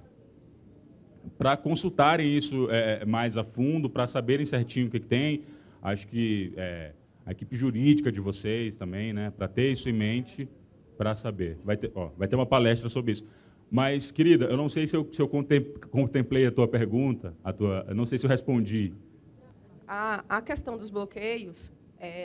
para consultarem isso mais a fundo, para saberem certinho o que tem. Acho que a equipe jurídica de vocês também, né, para ter isso em mente, para saber. Vai ter uma palestra sobre isso. Mas, querida, eu não sei se eu contemplei a tua pergunta, eu não sei se eu respondi. A questão dos bloqueios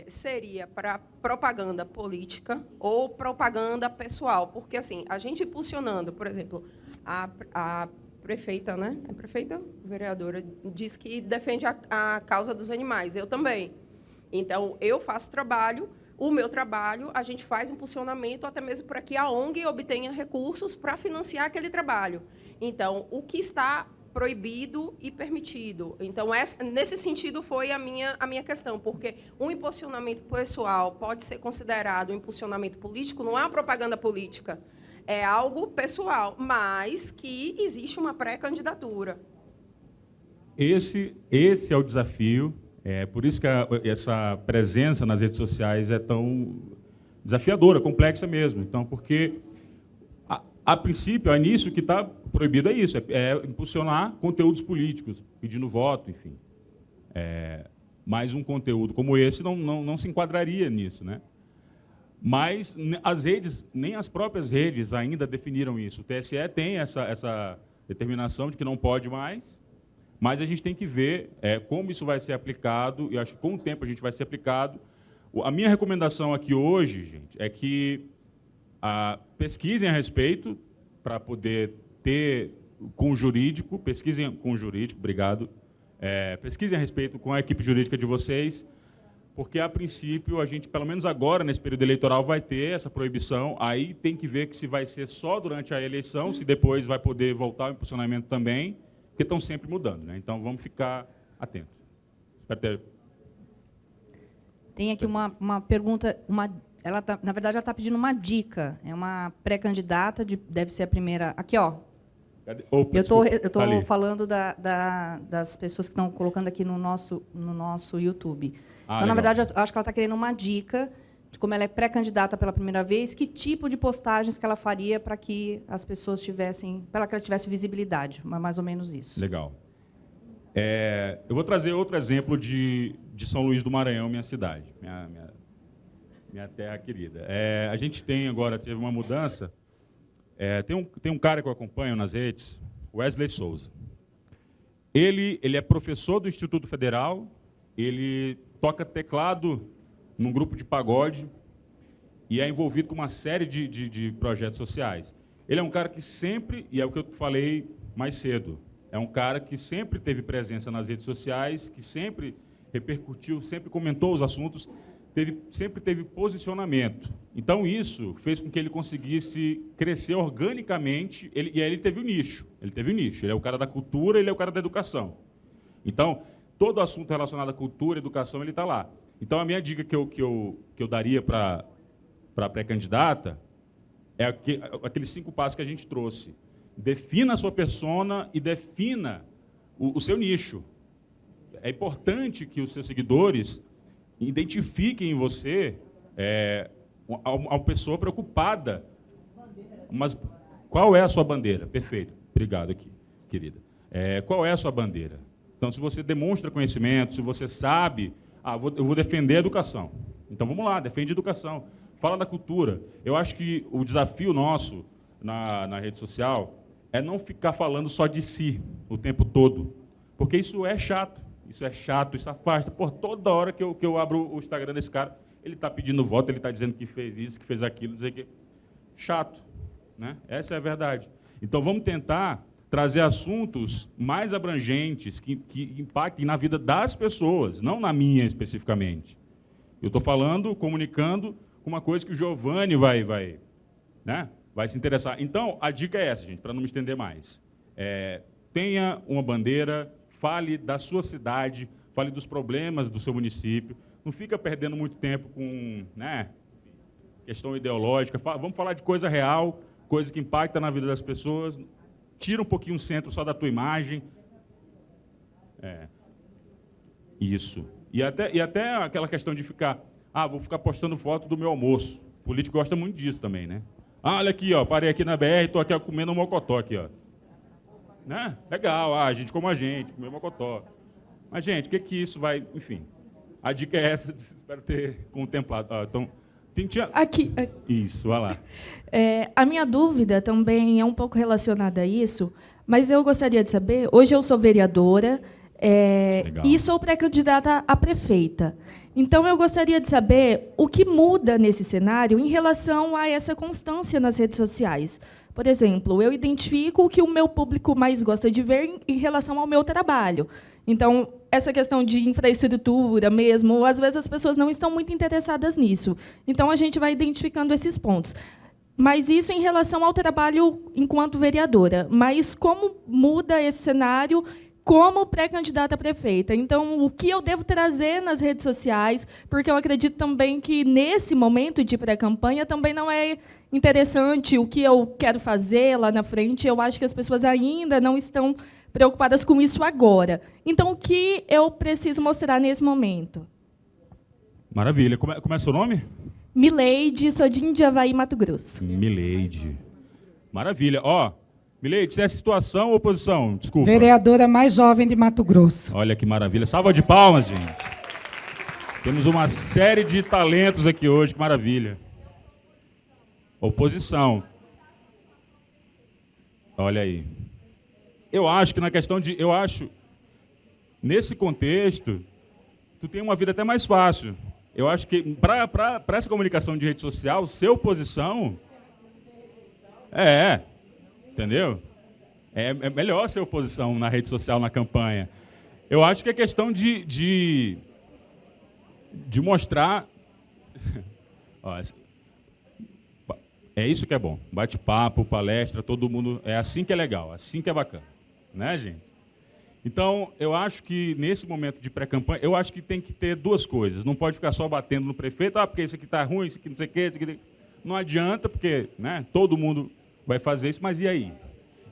seria para propaganda política ou propaganda pessoal, porque assim a gente impulsionando, por exemplo, a prefeita, né? É prefeita, vereadora, diz que defende a causa dos animais. Eu também. Então eu faço trabalho. O meu trabalho, a gente faz impulsionamento até mesmo para que a ONG obtenha recursos para financiar aquele trabalho. Então, o que está proibido e permitido. Então, nesse sentido foi a minha questão, porque um impulsionamento pessoal pode ser considerado um impulsionamento político, não é uma propaganda política, é algo pessoal, mas que existe uma pré-candidatura. Esse é o desafio. É por isso que essa presença nas redes sociais é tão desafiadora, complexa mesmo. Então, porque, a princípio, ao início, o que está proibido é isso, é impulsionar conteúdos políticos, pedindo voto, enfim. Mas um conteúdo como esse não se enquadraria nisso, né? Mas as redes, nem as próprias redes ainda definiram isso. O TSE tem essa determinação de que não pode mais, mas a gente tem que ver como isso vai ser aplicado, e acho que com o tempo a gente vai ser aplicado. A minha recomendação aqui hoje, gente, é que pesquisem a respeito, para poder ter com o jurídico, pesquisem com o jurídico, obrigado, pesquisem a respeito com a equipe jurídica de vocês, porque, a princípio, a gente, pelo menos agora, nesse período eleitoral, vai ter essa proibição, aí tem que ver que se vai ser só durante a eleição, se depois vai poder voltar o impulsionamento também, porque estão sempre mudando, né? Então, vamos ficar atentos. Espero ter... Tem aqui uma pergunta, na verdade, ela está pedindo uma dica. É uma pré-candidata, deve ser a primeira... Aqui, ó. Opa, eu estou tá falando das pessoas que estão colocando aqui no nosso YouTube. Então, legal. na verdade, eu acho que ela está querendo uma dica de como ela é pré-candidata pela primeira vez, que tipo de postagens que ela faria para que as pessoas para que ela tivesse visibilidade, mais ou menos isso. Legal. Eu vou trazer outro exemplo de São Luís do Maranhão, minha cidade, minha terra querida. A gente teve uma mudança, tem um cara que eu acompanho nas redes, Wesley Souza. Ele é professor do Instituto Federal, ele toca teclado num grupo de pagode e é envolvido com uma série de projetos sociais. Ele é um cara que sempre, e é o que eu falei mais cedo, é um cara que sempre teve presença nas redes sociais, que sempre repercutiu, sempre comentou os assuntos, sempre teve posicionamento. Então, isso fez com que ele conseguisse crescer organicamente, e aí ele teve o nicho. Ele é o cara da cultura, ele é o cara da educação. Então, todo assunto relacionado à cultura, educação, ele está lá. Então, a minha dica que eu daria para a pré-candidata é aqueles 5 passos que a gente trouxe. Defina a sua persona e defina o seu nicho. É importante que os seus seguidores identifiquem em você uma pessoa preocupada. Mas qual é a sua bandeira? Perfeito. Obrigado aqui, querida. Qual é a sua bandeira? Então, se você demonstra conhecimento, se você sabe, eu vou defender a educação. Então, vamos lá, defende a educação. Fala da cultura. Eu acho que o desafio nosso na rede social é não ficar falando só de si o tempo todo. Porque isso é chato. Isso é chato, isso afasta. Por toda hora que eu abro o Instagram desse cara, ele está pedindo voto, ele está dizendo que fez isso, que fez aquilo, dizer que chato, né? Essa é a verdade. Então, vamos tentar trazer assuntos mais abrangentes, que impactem na vida das pessoas, não na minha especificamente. Eu estou falando, comunicando com uma coisa que o Giovanni vai se interessar. Então, a dica é essa, gente, para não me estender mais. Tenha uma bandeira, fale da sua cidade, fale dos problemas do seu município, não fica perdendo muito tempo com questão ideológica, vamos falar de coisa real, coisa que impacta na vida das pessoas, tira um pouquinho o centro só da tua imagem. Isso. E até aquela questão de ficar, vou ficar postando foto do meu almoço. O político gosta muito disso também, né? Olha aqui, ó, parei aqui na BR, estou aqui comendo um mocotó aqui, ó. Né? Legal, a gente como a gente, comer mocotó. Mas, gente, o que isso vai... Enfim, a dica é essa, espero ter contemplado. Então, Aqui. Isso, vai lá. A minha dúvida também é um pouco relacionada a isso, mas eu gostaria de saber, hoje eu sou vereadora e sou pré-candidata a prefeita. Então, eu gostaria de saber o que muda nesse cenário em relação a essa constância nas redes sociais. Por exemplo, eu identifico o que o meu público mais gosta de ver em relação ao meu trabalho. Então, essa questão de infraestrutura mesmo, às vezes as pessoas não estão muito interessadas nisso. Então, a gente vai identificando esses pontos. Mas isso em relação ao trabalho enquanto vereadora. Mas como muda esse cenário como pré-candidata a prefeita? Então, o que eu devo trazer nas redes sociais? Porque eu acredito também que, nesse momento de pré-campanha, também não é interessante o que eu quero fazer lá na frente. Eu acho que as pessoas ainda não estão preocupadas com isso agora. Então, o que eu preciso mostrar nesse momento? Maravilha. Como é seu nome? Mileide, sou de Indiavaí, Mato Grosso. Mileide. Maravilha. Mileide, se é situação ou oposição? Desculpa. Vereadora mais jovem de Mato Grosso. Olha que maravilha. Salva de palmas, gente. Temos uma série de talentos aqui hoje, que maravilha. Oposição. Olha aí. Eu acho que na questão de... nesse contexto, tu tem uma vida até mais fácil. Eu acho que, para essa comunicação de rede social, ser oposição... Entendeu? É melhor ser oposição na rede social, na campanha. Eu acho que é questão de mostrar... É isso que é bom. Bate-papo, palestra, todo mundo... É assim que é legal, assim que é bacana. Né, gente? Então, eu acho que, nesse momento de pré-campanha, eu acho que tem que ter duas coisas. Não pode ficar só batendo no prefeito, porque isso aqui está ruim, isso aqui não sei o quê, isso aqui... Não adianta, porque todo mundo vai fazer isso, mas e aí?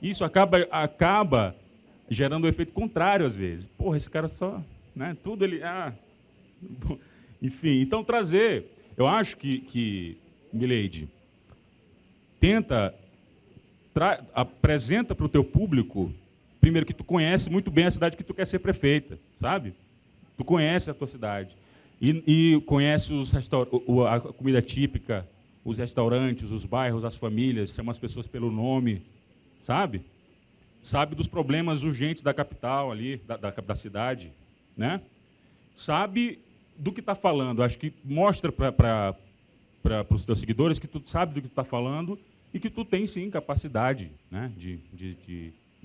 Isso acaba gerando um efeito contrário, às vezes. Porra, esse cara só... tudo ele... Enfim, então trazer... Eu acho que Mileide, apresenta para o teu público, primeiro, que tu conhece muito bem a cidade que tu quer ser prefeita, sabe? Tu conhece a tua cidade. E conhece a comida típica, os restaurantes, os bairros, as famílias, chama as pessoas pelo nome, sabe? Sabe dos problemas urgentes da capital ali, da cidade, né? Sabe do que está falando. Acho que mostra para os teus seguidores que tu sabe do que tu está falando e que tu tem, sim, capacidade, né, de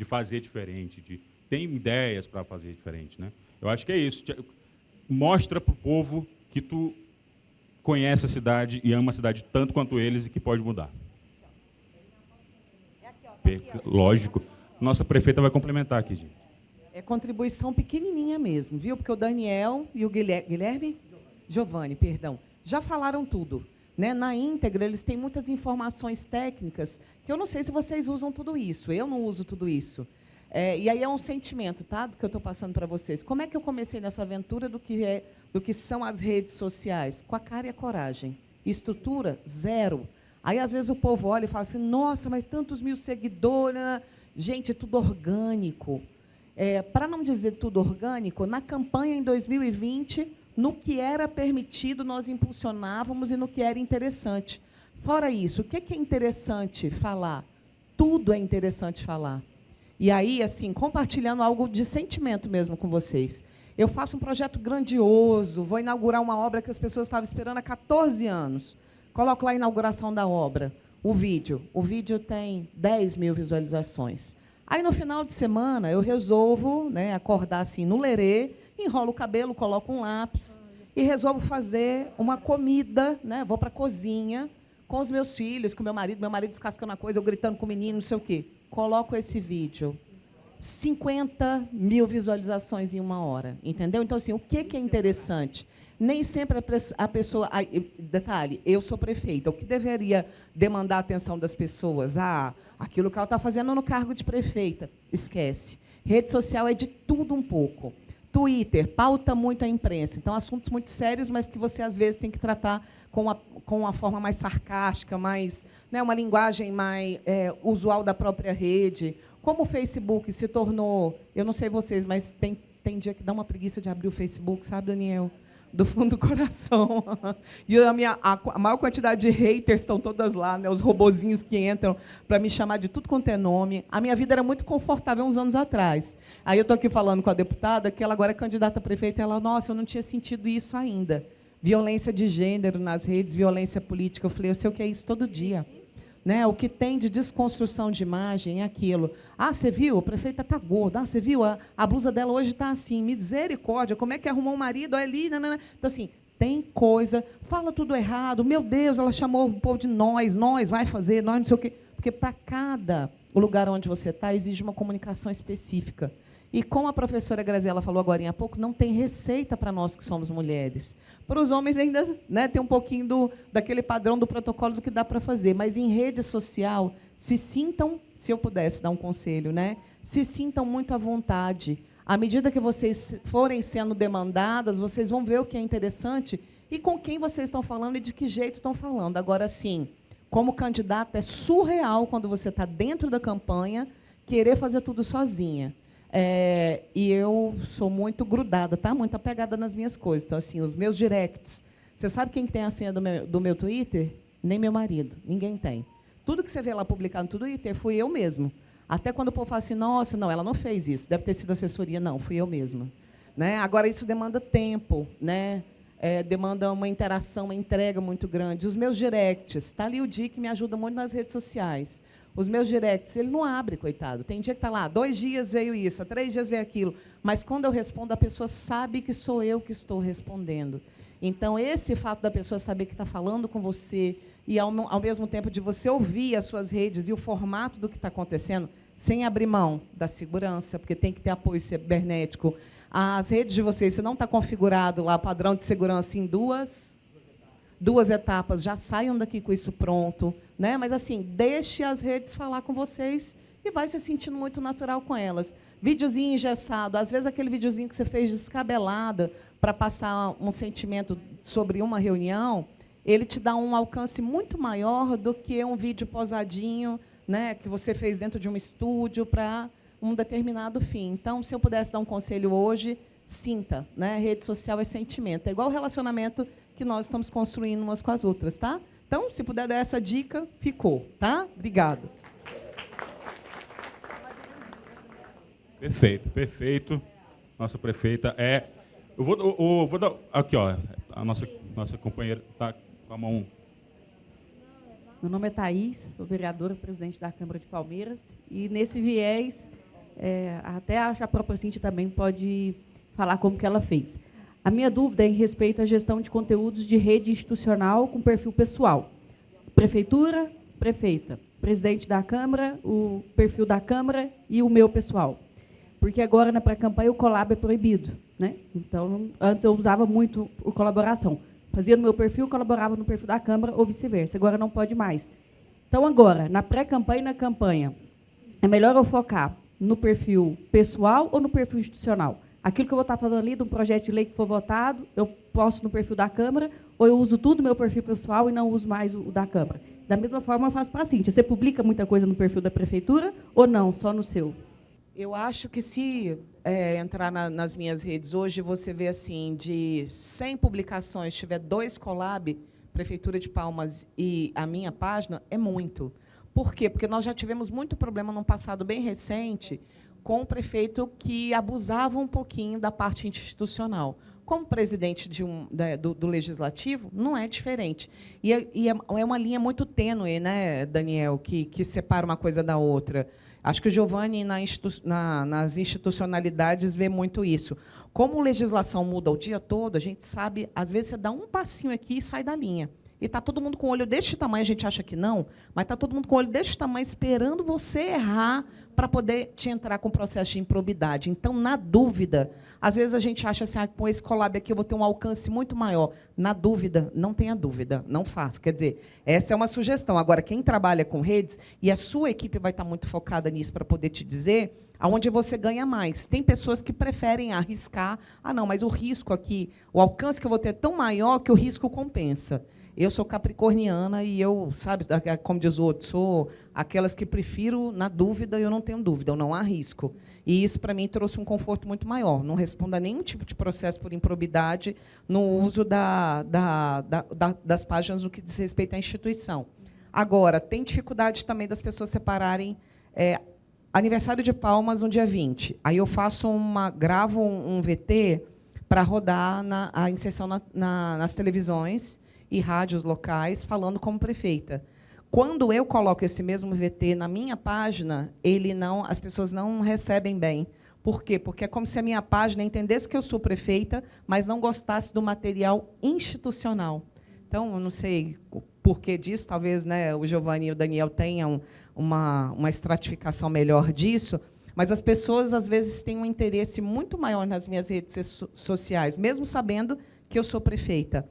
fazer diferente, tem ideias para fazer diferente, né? Eu acho que é isso. Mostra para o povo que tu conhece a cidade e ama a cidade tanto quanto eles e que pode mudar. Lógico. Nossa prefeita vai complementar aqui, gente. É contribuição pequenininha mesmo, viu? Porque o Daniel e o Guilherme? Giovanni, perdão, já falaram tudo. Né? Na íntegra, eles têm muitas informações técnicas que eu não sei se vocês usam tudo isso. Eu não uso tudo isso. E aí é um sentimento, tá? Do que eu estou passando para vocês. Como é que eu comecei nessa aventura do que são as redes sociais? Com a cara e a coragem. Estrutura, zero. Aí, às vezes, o povo olha e fala assim, nossa, mas tantos mil seguidores. Gente, tudo orgânico. Para não dizer tudo orgânico, na campanha em 2020, no que era permitido, nós impulsionávamos e no que era interessante. Fora isso, o que é interessante falar? Tudo é interessante falar. E aí, assim, compartilhando algo de sentimento mesmo com vocês. Eu faço um projeto grandioso, vou inaugurar uma obra que as pessoas estavam esperando há 14 anos. Coloco lá a inauguração da obra, o vídeo. O vídeo tem 10 mil visualizações. Aí, no final de semana, eu resolvo, né, acordar assim no lerê, enrolo o cabelo, coloco um lápis e resolvo fazer uma comida, né? Vou para a cozinha com os meus filhos, com meu marido descascando a coisa, eu gritando com o menino, não sei o quê. Coloco esse vídeo. 50 mil visualizações em 1 hora, entendeu? Então, assim, o que é interessante? Nem sempre a pessoa... Detalhe, eu sou prefeita. O que deveria demandar a atenção das pessoas? Aquilo que ela está fazendo no cargo de prefeita. Esquece. Rede social é de tudo um pouco. Twitter pauta muito a imprensa. Então, assuntos muito sérios, mas que você, às vezes, tem que tratar com uma forma mais sarcástica, mais, né, uma linguagem mais usual da própria rede. Como o Facebook se tornou... Eu não sei vocês, mas tem dia que dá uma preguiça de abrir o Facebook, sabe, Daniel? Do fundo do coração. E a maior quantidade de haters estão todas lá, né? Os robozinhos que entram para me chamar de tudo quanto é nome. A minha vida era muito confortável uns anos atrás. Aí eu estou aqui falando com a deputada, que ela agora é candidata a prefeita, e ela, nossa, eu não tinha sentido isso ainda. Violência de gênero nas redes, violência política. Eu falei, eu sei o que é isso todo dia. Né? O que tem de desconstrução de imagem é aquilo. Você viu? A prefeita está gorda. Você viu? A blusa dela hoje está assim. Misericórdia, como é que arrumou um marido? Olha ali. Nanana. Então, assim, tem coisa, fala tudo errado. Meu Deus, ela chamou o povo de nós vai fazer, nós não sei o quê. Porque para cada lugar onde você está, exige uma comunicação específica. E como a professora Graziela falou agora há pouco, não tem receita para nós que somos mulheres. Para os homens ainda, né, tem um pouquinho daquele padrão do protocolo do que dá para fazer. Mas em rede social, se sintam, se eu pudesse dar um conselho, né, se sintam muito à vontade. À medida que vocês forem sendo demandadas, vocês vão ver o que é interessante e com quem vocês estão falando e de que jeito estão falando. Agora, sim, como candidata, é surreal quando você está dentro da campanha querer fazer tudo sozinha. E eu sou muito grudada, tá? Muito apegada nas minhas coisas. Então, assim, os meus directs. Você sabe quem tem a senha do meu Twitter? Nem meu marido. Ninguém tem. Tudo que você vê lá publicado no Twitter fui eu mesmo. Até quando o povo fala assim, nossa, não, ela não fez isso, deve ter sido assessoria. Não, fui eu mesma. Né? Agora, isso demanda tempo, né? Demanda uma interação, uma entrega muito grande. Os meus directs, está ali o Di, que me ajuda muito nas redes sociais. Os meus directs, ele não abre, coitado. Tem dia que está lá, 2 dias veio isso, há 3 dias veio aquilo. Mas, quando eu respondo, a pessoa sabe que sou eu que estou respondendo. Então, esse fato da pessoa saber que está falando com você e, ao mesmo tempo, de você ouvir as suas redes e o formato do que está acontecendo, sem abrir mão da segurança, porque tem que ter apoio cibernético. As redes de vocês, se não está configurado lá padrão de segurança em duas etapas, já saiam daqui com isso pronto, né? Mas, assim, deixe as redes falar com vocês e vai se sentindo muito natural com elas. Videozinho engessado, às vezes aquele videozinho que você fez descabelada para passar um sentimento sobre uma reunião, ele te dá um alcance muito maior do que um vídeo posadinho, né, que você fez dentro de um estúdio para um determinado fim. Então, se eu pudesse dar um conselho hoje, sinta, né? Rede social é sentimento. É igual o relacionamento que nós estamos construindo umas com as outras, tá? Então, se puder dar essa dica, ficou, tá? Obrigada. Perfeito, perfeito. Nossa prefeita é... Eu vou dar... Aqui, ó, a nossa companheira está com a mão... Meu nome é Thaís, sou vereadora, presidente da Câmara de Palmeiras, e nesse viés, até acho que a própria Cíntia também pode falar como que ela fez. A minha dúvida é em respeito à gestão de conteúdos de rede institucional com perfil pessoal. Prefeitura, prefeita, presidente da Câmara, o perfil da Câmara e o meu pessoal. Porque agora, na pré-campanha, o collab é proibido, né? Então, antes eu usava muito o colaboração. Fazia no meu perfil, colaborava no perfil da Câmara, ou vice-versa. Agora não pode mais. Então, agora, na pré-campanha e na campanha, é melhor eu focar no perfil pessoal ou no perfil institucional? Aquilo que eu vou estar falando ali, de um projeto de lei que for votado, eu posto no perfil da Câmara, ou eu uso tudo no meu perfil pessoal e não uso mais o da Câmara? Da mesma forma, eu faço para a Cíntia. Você publica muita coisa no perfil da Prefeitura ou não, só no seu? Eu acho que se entrar nas minhas redes hoje, você vê assim, de 100 publicações, tiver 2 collab, Prefeitura de Palmas e a minha página, é muito. Por quê? Porque nós já tivemos muito problema num passado bem recente com o prefeito que abusava um pouquinho da parte institucional. Como presidente do Legislativo, não é diferente. E é uma linha muito tênue, né, Daniel, que separa uma coisa da outra. Acho que o Giovanni, nas institucionalidades, vê muito isso. Como a legislação muda o dia todo, a gente sabe, às vezes, você dá um passinho aqui e sai da linha. E está todo mundo com o olho deste tamanho, a gente acha que não, mas está todo mundo com o olho deste tamanho esperando você errar para poder te entrar com o processo de improbidade. Então, na dúvida, às vezes a gente acha assim, com esse collab aqui eu vou ter um alcance muito maior. Na dúvida, não tenha dúvida, não faça. Quer dizer, essa é uma sugestão. Agora, quem trabalha com redes, e a sua equipe vai estar muito focada nisso para poder te dizer aonde você ganha mais. Tem pessoas que preferem arriscar. Ah, não, mas o risco aqui, o alcance que eu vou ter é tão maior que o risco compensa. Eu sou capricorniana e eu, sabe, como diz o outro, sou aquelas que prefiro, na dúvida, eu não tenho dúvida, eu não arrisco. E isso, para mim, trouxe um conforto muito maior. Não respondo a nenhum tipo de processo por improbidade no uso das páginas no que diz respeito à instituição. Agora, tem dificuldade também das pessoas separarem aniversário de Palmas no dia 20. Aí eu gravo um VT para rodar a inserção nas televisões e rádios locais, falando como prefeita. Quando eu coloco esse mesmo VT na minha página, as pessoas não recebem bem. Por quê? Porque é como se a minha página entendesse que eu sou prefeita, mas não gostasse do material institucional. Então, eu não sei o porquê disso, talvez, né, o Giovanni e o Daniel tenham uma estratificação melhor disso, mas as pessoas, às vezes, têm um interesse muito maior nas minhas redes sociais, mesmo sabendo que eu sou prefeita.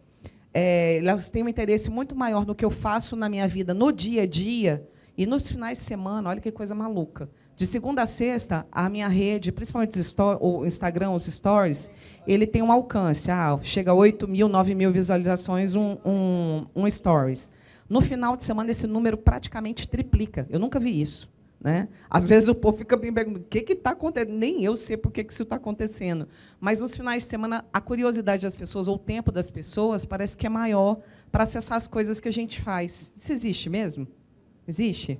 Elas têm um interesse muito maior no que eu faço na minha vida, no dia a dia, e nos finais de semana, olha que coisa maluca. De segunda a sexta, a minha rede, principalmente o Instagram, os stories, ele tem um alcance. Chega a 8.000, 9.000 visualizações um stories. No final de semana, esse número praticamente triplica. Eu nunca vi isso. Né? Às vezes o povo fica me perguntando o que está acontecendo. Nem eu sei por que isso está acontecendo. Mas, nos finais de semana, a curiosidade das pessoas, ou o tempo das pessoas, parece que é maior para acessar as coisas que a gente faz. Isso existe mesmo? Existe?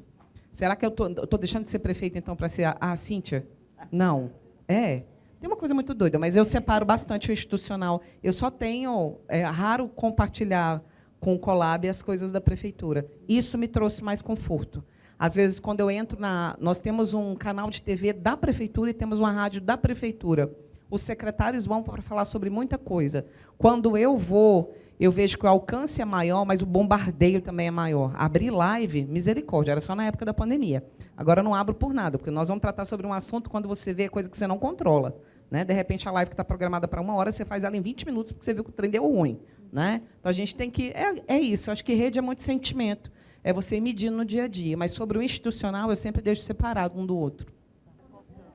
Será que eu estou deixando de ser prefeita, então, para ser a Cíntia? Não. Tem uma coisa muito doida, mas eu separo bastante o institucional. Eu só tenho... É raro compartilhar com o collab as coisas da prefeitura. Isso me trouxe mais conforto. Às vezes, quando eu entro nós temos um canal de TV da prefeitura e temos uma rádio da prefeitura. Os secretários vão para falar sobre muita coisa. Quando eu vou, eu vejo que o alcance é maior, mas o bombardeio também é maior. Abrir live, misericórdia, era só na época da pandemia. Agora eu não abro por nada, porque nós vamos tratar sobre um assunto quando você vê coisa que você não controla. Né? De repente, a live que está programada para 1 hora, você faz ela em 20 minutos, porque você viu que o trem deu ruim. Né? Então, a gente tem que... É isso, eu acho que rede é muito sentimento. É você ir medindo no dia a dia. Mas sobre o institucional, eu sempre deixo separado um do outro.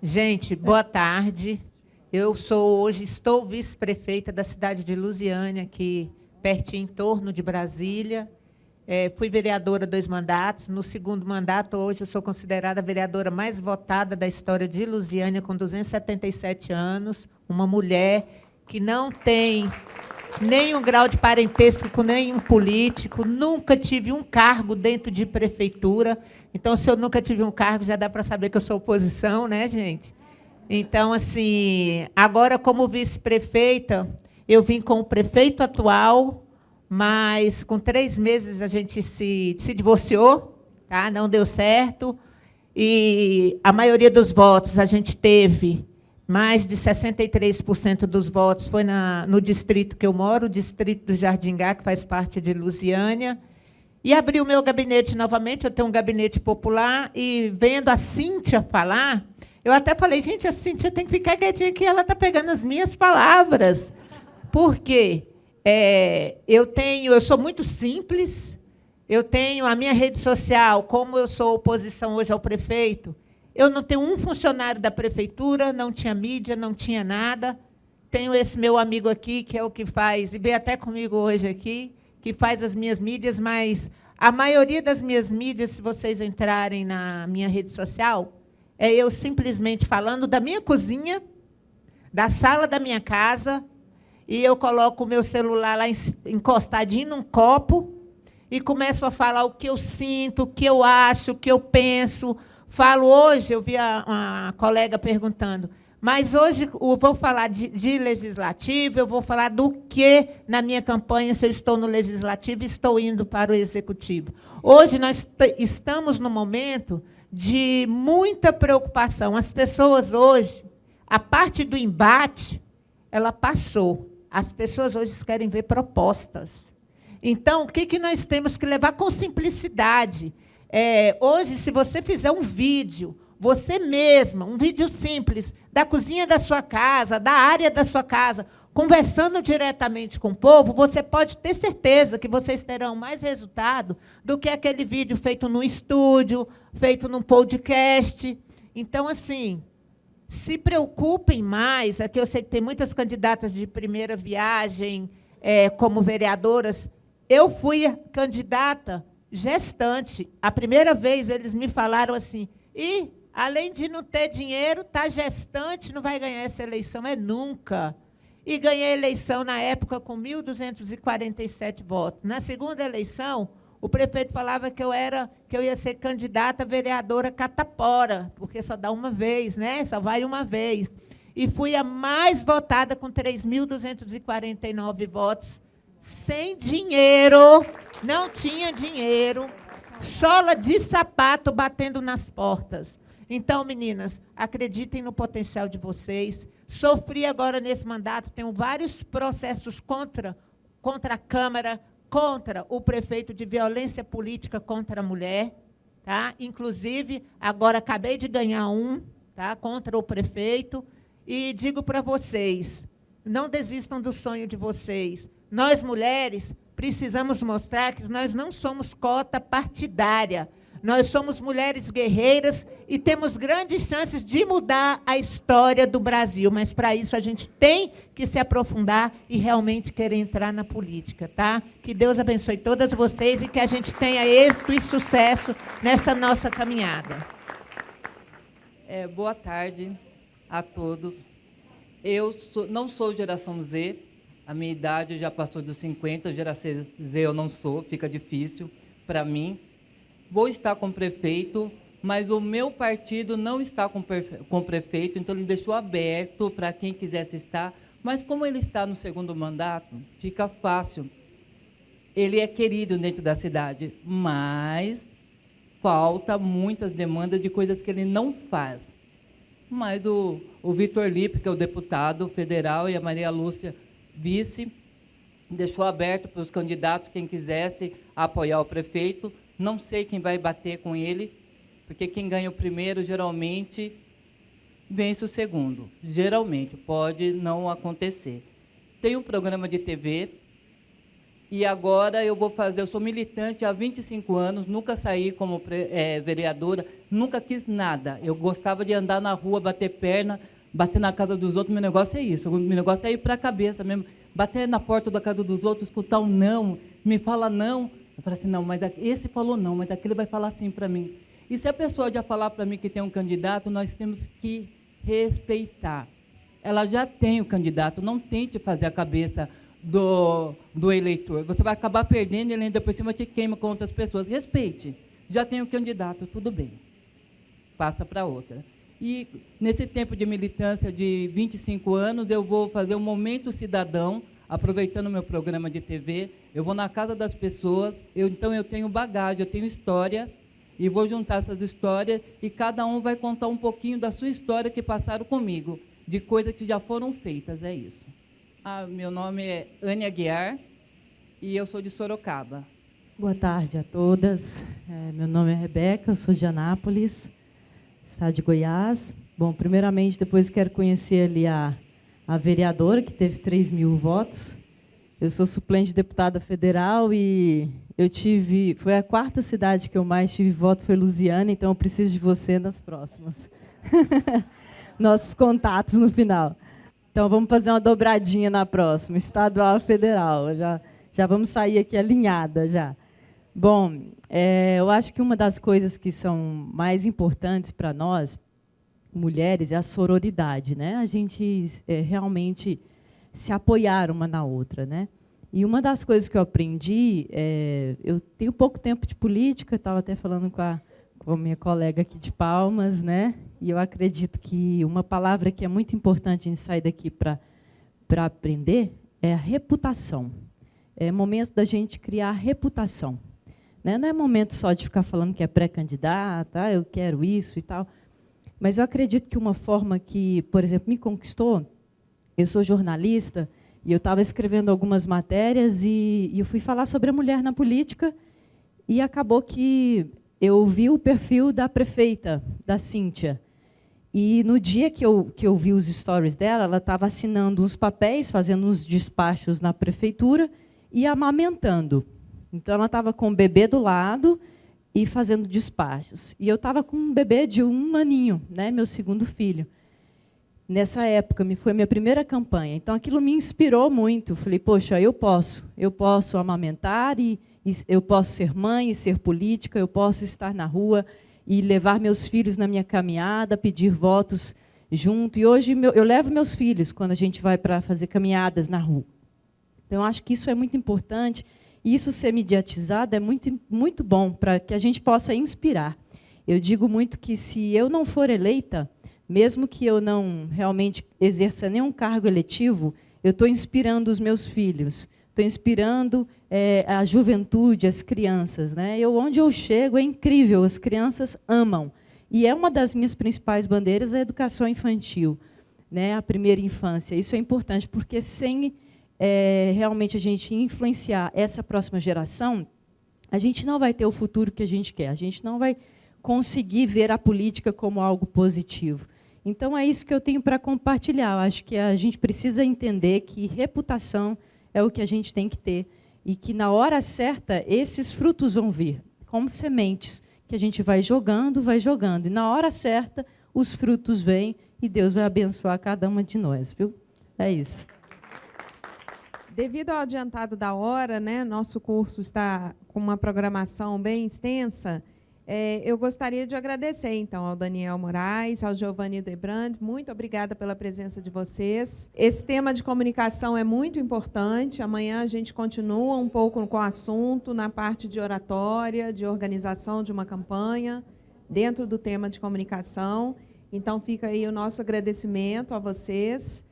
Gente, boa tarde. Eu estou vice-prefeita da cidade de Lusiânia, aqui pertinho, em torno de Brasília. Fui vereadora 2 mandatos. No 2º mandato, hoje, eu sou considerada a vereadora mais votada da história de Lusiânia, com 277 anos. Uma mulher que não tem nenhum grau de parentesco com nenhum político, nunca tive um cargo dentro de prefeitura. Então, se eu nunca tive um cargo, já dá para saber que eu sou oposição, né, gente? Então, assim, agora, como vice-prefeita, eu vim com o prefeito atual, mas com 3 meses a gente se divorciou, tá? Não deu certo. E a maioria dos votos a gente teve... Mais de 63% dos votos foi no distrito que eu moro, o distrito do Jardingá, que faz parte de Lusiânia. E abri o meu gabinete novamente, eu tenho um gabinete popular, e vendo a Cíntia falar, Eu até falei, gente, a Cíntia tem que ficar quietinha que ela está pegando as minhas palavras. Por quê? Eu sou muito simples, eu tenho a minha rede social, como eu sou oposição hoje ao prefeito, eu não tenho um funcionário da prefeitura, não tinha mídia, não tinha nada. Tenho esse meu amigo aqui, que é o que faz, e veio até comigo hoje aqui, que faz as minhas mídias, mas a maioria das minhas mídias, se vocês entrarem na minha rede social, é eu simplesmente falando da minha cozinha, da sala da minha casa, e eu coloco o meu celular lá encostadinho num copo e começo a falar o que eu sinto, o que eu acho, o que eu penso. Falo hoje, eu vi uma colega perguntando, mas hoje eu vou falar de legislativo, eu vou falar do que na minha campanha, se eu estou no legislativo e estou indo para o executivo. Hoje nós estamos num momento de muita preocupação. As pessoas hoje, a parte do embate, ela passou. As pessoas hoje querem ver propostas. Então, o que nós temos que levar com simplicidade? Hoje, se você fizer um vídeo, você mesma, um vídeo simples, da cozinha da sua casa, da área da sua casa, conversando diretamente com o povo, você pode ter certeza que vocês terão mais resultado do que aquele vídeo feito no estúdio, feito num podcast. Então, assim, se preocupem mais. Aqui eu sei que tem muitas candidatas de primeira viagem como vereadoras. Eu fui candidata gestante. A primeira vez eles me falaram assim, e, além de não ter dinheiro, está gestante, não vai ganhar essa eleição, nunca. E ganhei a eleição, na época, com 1.247 votos. Na segunda eleição, o prefeito falava que eu ia ser candidata a vereadora catapora, porque só dá uma vez, né? Só vai uma vez. E fui a mais votada, com 3.249 votos, sem dinheiro, não tinha dinheiro, sola de sapato batendo nas portas. Então, meninas, acreditem no potencial de vocês. Sofri agora nesse mandato, tenho vários processos contra a Câmara, contra o prefeito, de violência política contra a mulher. Tá? Inclusive, agora acabei de ganhar um, tá? Contra o prefeito. E digo para vocês, não desistam do sonho de vocês. Nós, mulheres, precisamos mostrar que nós não somos cota partidária. Nós somos mulheres guerreiras e temos grandes chances de mudar a história do Brasil. Mas, para isso, a gente tem que se aprofundar e realmente querer entrar na política. Tá? Que Deus abençoe todas vocês e que a gente tenha êxito e sucesso nessa nossa caminhada. Boa tarde a todos. Eu não sou geração Z. A minha idade já passou dos 50, geração Z eu não sou, fica difícil para mim. Vou estar com o prefeito, mas o meu partido não está com o prefeito, então ele deixou aberto para quem quisesse estar. Mas como ele está no segundo mandato, fica fácil. Ele é querido dentro da cidade, mas falta muitas demandas de coisas que ele não faz. Mas o Vitor Lipe, que é o deputado federal, e a Maria Lúcia, vice, deixou aberto para os candidatos, quem quisesse apoiar o prefeito. Não sei quem vai bater com ele, porque quem ganha o primeiro, geralmente, vence o segundo. Geralmente, pode não acontecer. Tem um programa de TV, e agora eu sou militante há 25 anos, nunca saí como vereadora, nunca quis nada. Eu gostava de andar na rua, bater perna, bater na casa dos outros. Meu negócio é isso, meu negócio é ir para a cabeça mesmo, bater na porta da casa dos outros, escutar um não, me fala não. Eu falo assim, não, mas esse falou não, mas aquele vai falar sim para mim. E se a pessoa já falar para mim que tem um candidato, nós temos que respeitar. Ela já tem o candidato, não tente fazer a cabeça do eleitor. Você vai acabar perdendo e ele ainda por cima te queima com outras pessoas. Respeite. Já tem o candidato, tudo bem. Passa para outra. E, nesse tempo de militância de 25 anos, eu vou fazer um Momento Cidadão, aproveitando o meu programa de TV. Eu vou na casa das pessoas, então eu tenho bagagem, eu tenho história, e vou juntar essas histórias, e cada um vai contar um pouquinho da sua história que passaram comigo, de coisas que já foram feitas, é isso. Meu nome é Ânia Aguiar, e eu sou de Sorocaba. Boa tarde a todas. Meu nome é Rebeca, eu sou de Anápolis, estado de Goiás. Bom, primeiramente, depois quero conhecer ali a vereadora, que teve 3.000 votos. Eu sou suplente de deputada federal e foi a 4ª cidade que eu mais tive voto, foi Lusiânia, então eu preciso de você nas próximas. Nossos contatos no final. Então, vamos fazer uma dobradinha na próxima, estadual e federal. Já vamos sair aqui alinhada já. Bom, eu acho que uma das coisas que são mais importantes para nós, mulheres, é a sororidade, né? A gente realmente se apoiar uma na outra, né? E uma das coisas que eu aprendi, eu tenho pouco tempo de política, estava até falando com a minha colega aqui de Palmas, né? E eu acredito que uma palavra que é muito importante a gente sair daqui para aprender é a reputação. É momento da gente criar reputação. Né? Não é momento só de ficar falando que é pré-candidata, eu quero isso e tal. Mas eu acredito que uma forma que, por exemplo, me conquistou, eu sou jornalista, e eu estava escrevendo algumas matérias, e eu fui falar sobre a mulher na política, e acabou que eu vi o perfil da prefeita, da Cíntia. E no dia que eu vi os stories dela, ela estava assinando uns papéis, fazendo uns despachos na prefeitura e amamentando. Então, ela estava com o bebê do lado e fazendo despachos. E eu estava com um bebê de 1 aninho, né, meu segundo filho. Nessa época, foi minha primeira campanha. Então, aquilo me inspirou muito. Eu falei, poxa, eu posso amamentar, e eu posso ser mãe e ser política, eu posso estar na rua e levar meus filhos na minha caminhada, pedir votos junto. E hoje eu levo meus filhos quando a gente vai para fazer caminhadas na rua. Então, eu acho que isso é muito importante. E isso ser mediatizado é muito, muito bom para que a gente possa inspirar. Eu digo muito que, se eu não for eleita, mesmo que eu não realmente exerça nenhum cargo eletivo, eu estou inspirando os meus filhos, estou inspirando a juventude, as crianças. Né? Onde eu chego é incrível, as crianças amam. E é uma das minhas principais bandeiras a educação infantil, né? A primeira infância. Isso é importante, porque sem realmente a gente influenciar essa próxima geração, a gente não vai ter o futuro que a gente quer, a gente não vai conseguir ver a política como algo positivo. Então, é isso que eu tenho para compartilhar. Eu acho que a gente precisa entender que reputação é o que a gente tem que ter, e que, na hora certa, esses frutos vão vir, como sementes, que a gente vai jogando, e na hora certa, os frutos vêm, e Deus vai abençoar cada uma de nós. Viu? É isso. Devido ao adiantado da hora, né, nosso curso está com uma programação bem extensa, eu gostaria de agradecer, então, ao Daniel Moraes, ao Giovanni Debrand. Muito obrigada pela presença de vocês. Esse tema de comunicação é muito importante. Amanhã a gente continua um pouco com o assunto na parte de oratória, de organização de uma campanha, dentro do tema de comunicação. Então, fica aí o nosso agradecimento a vocês.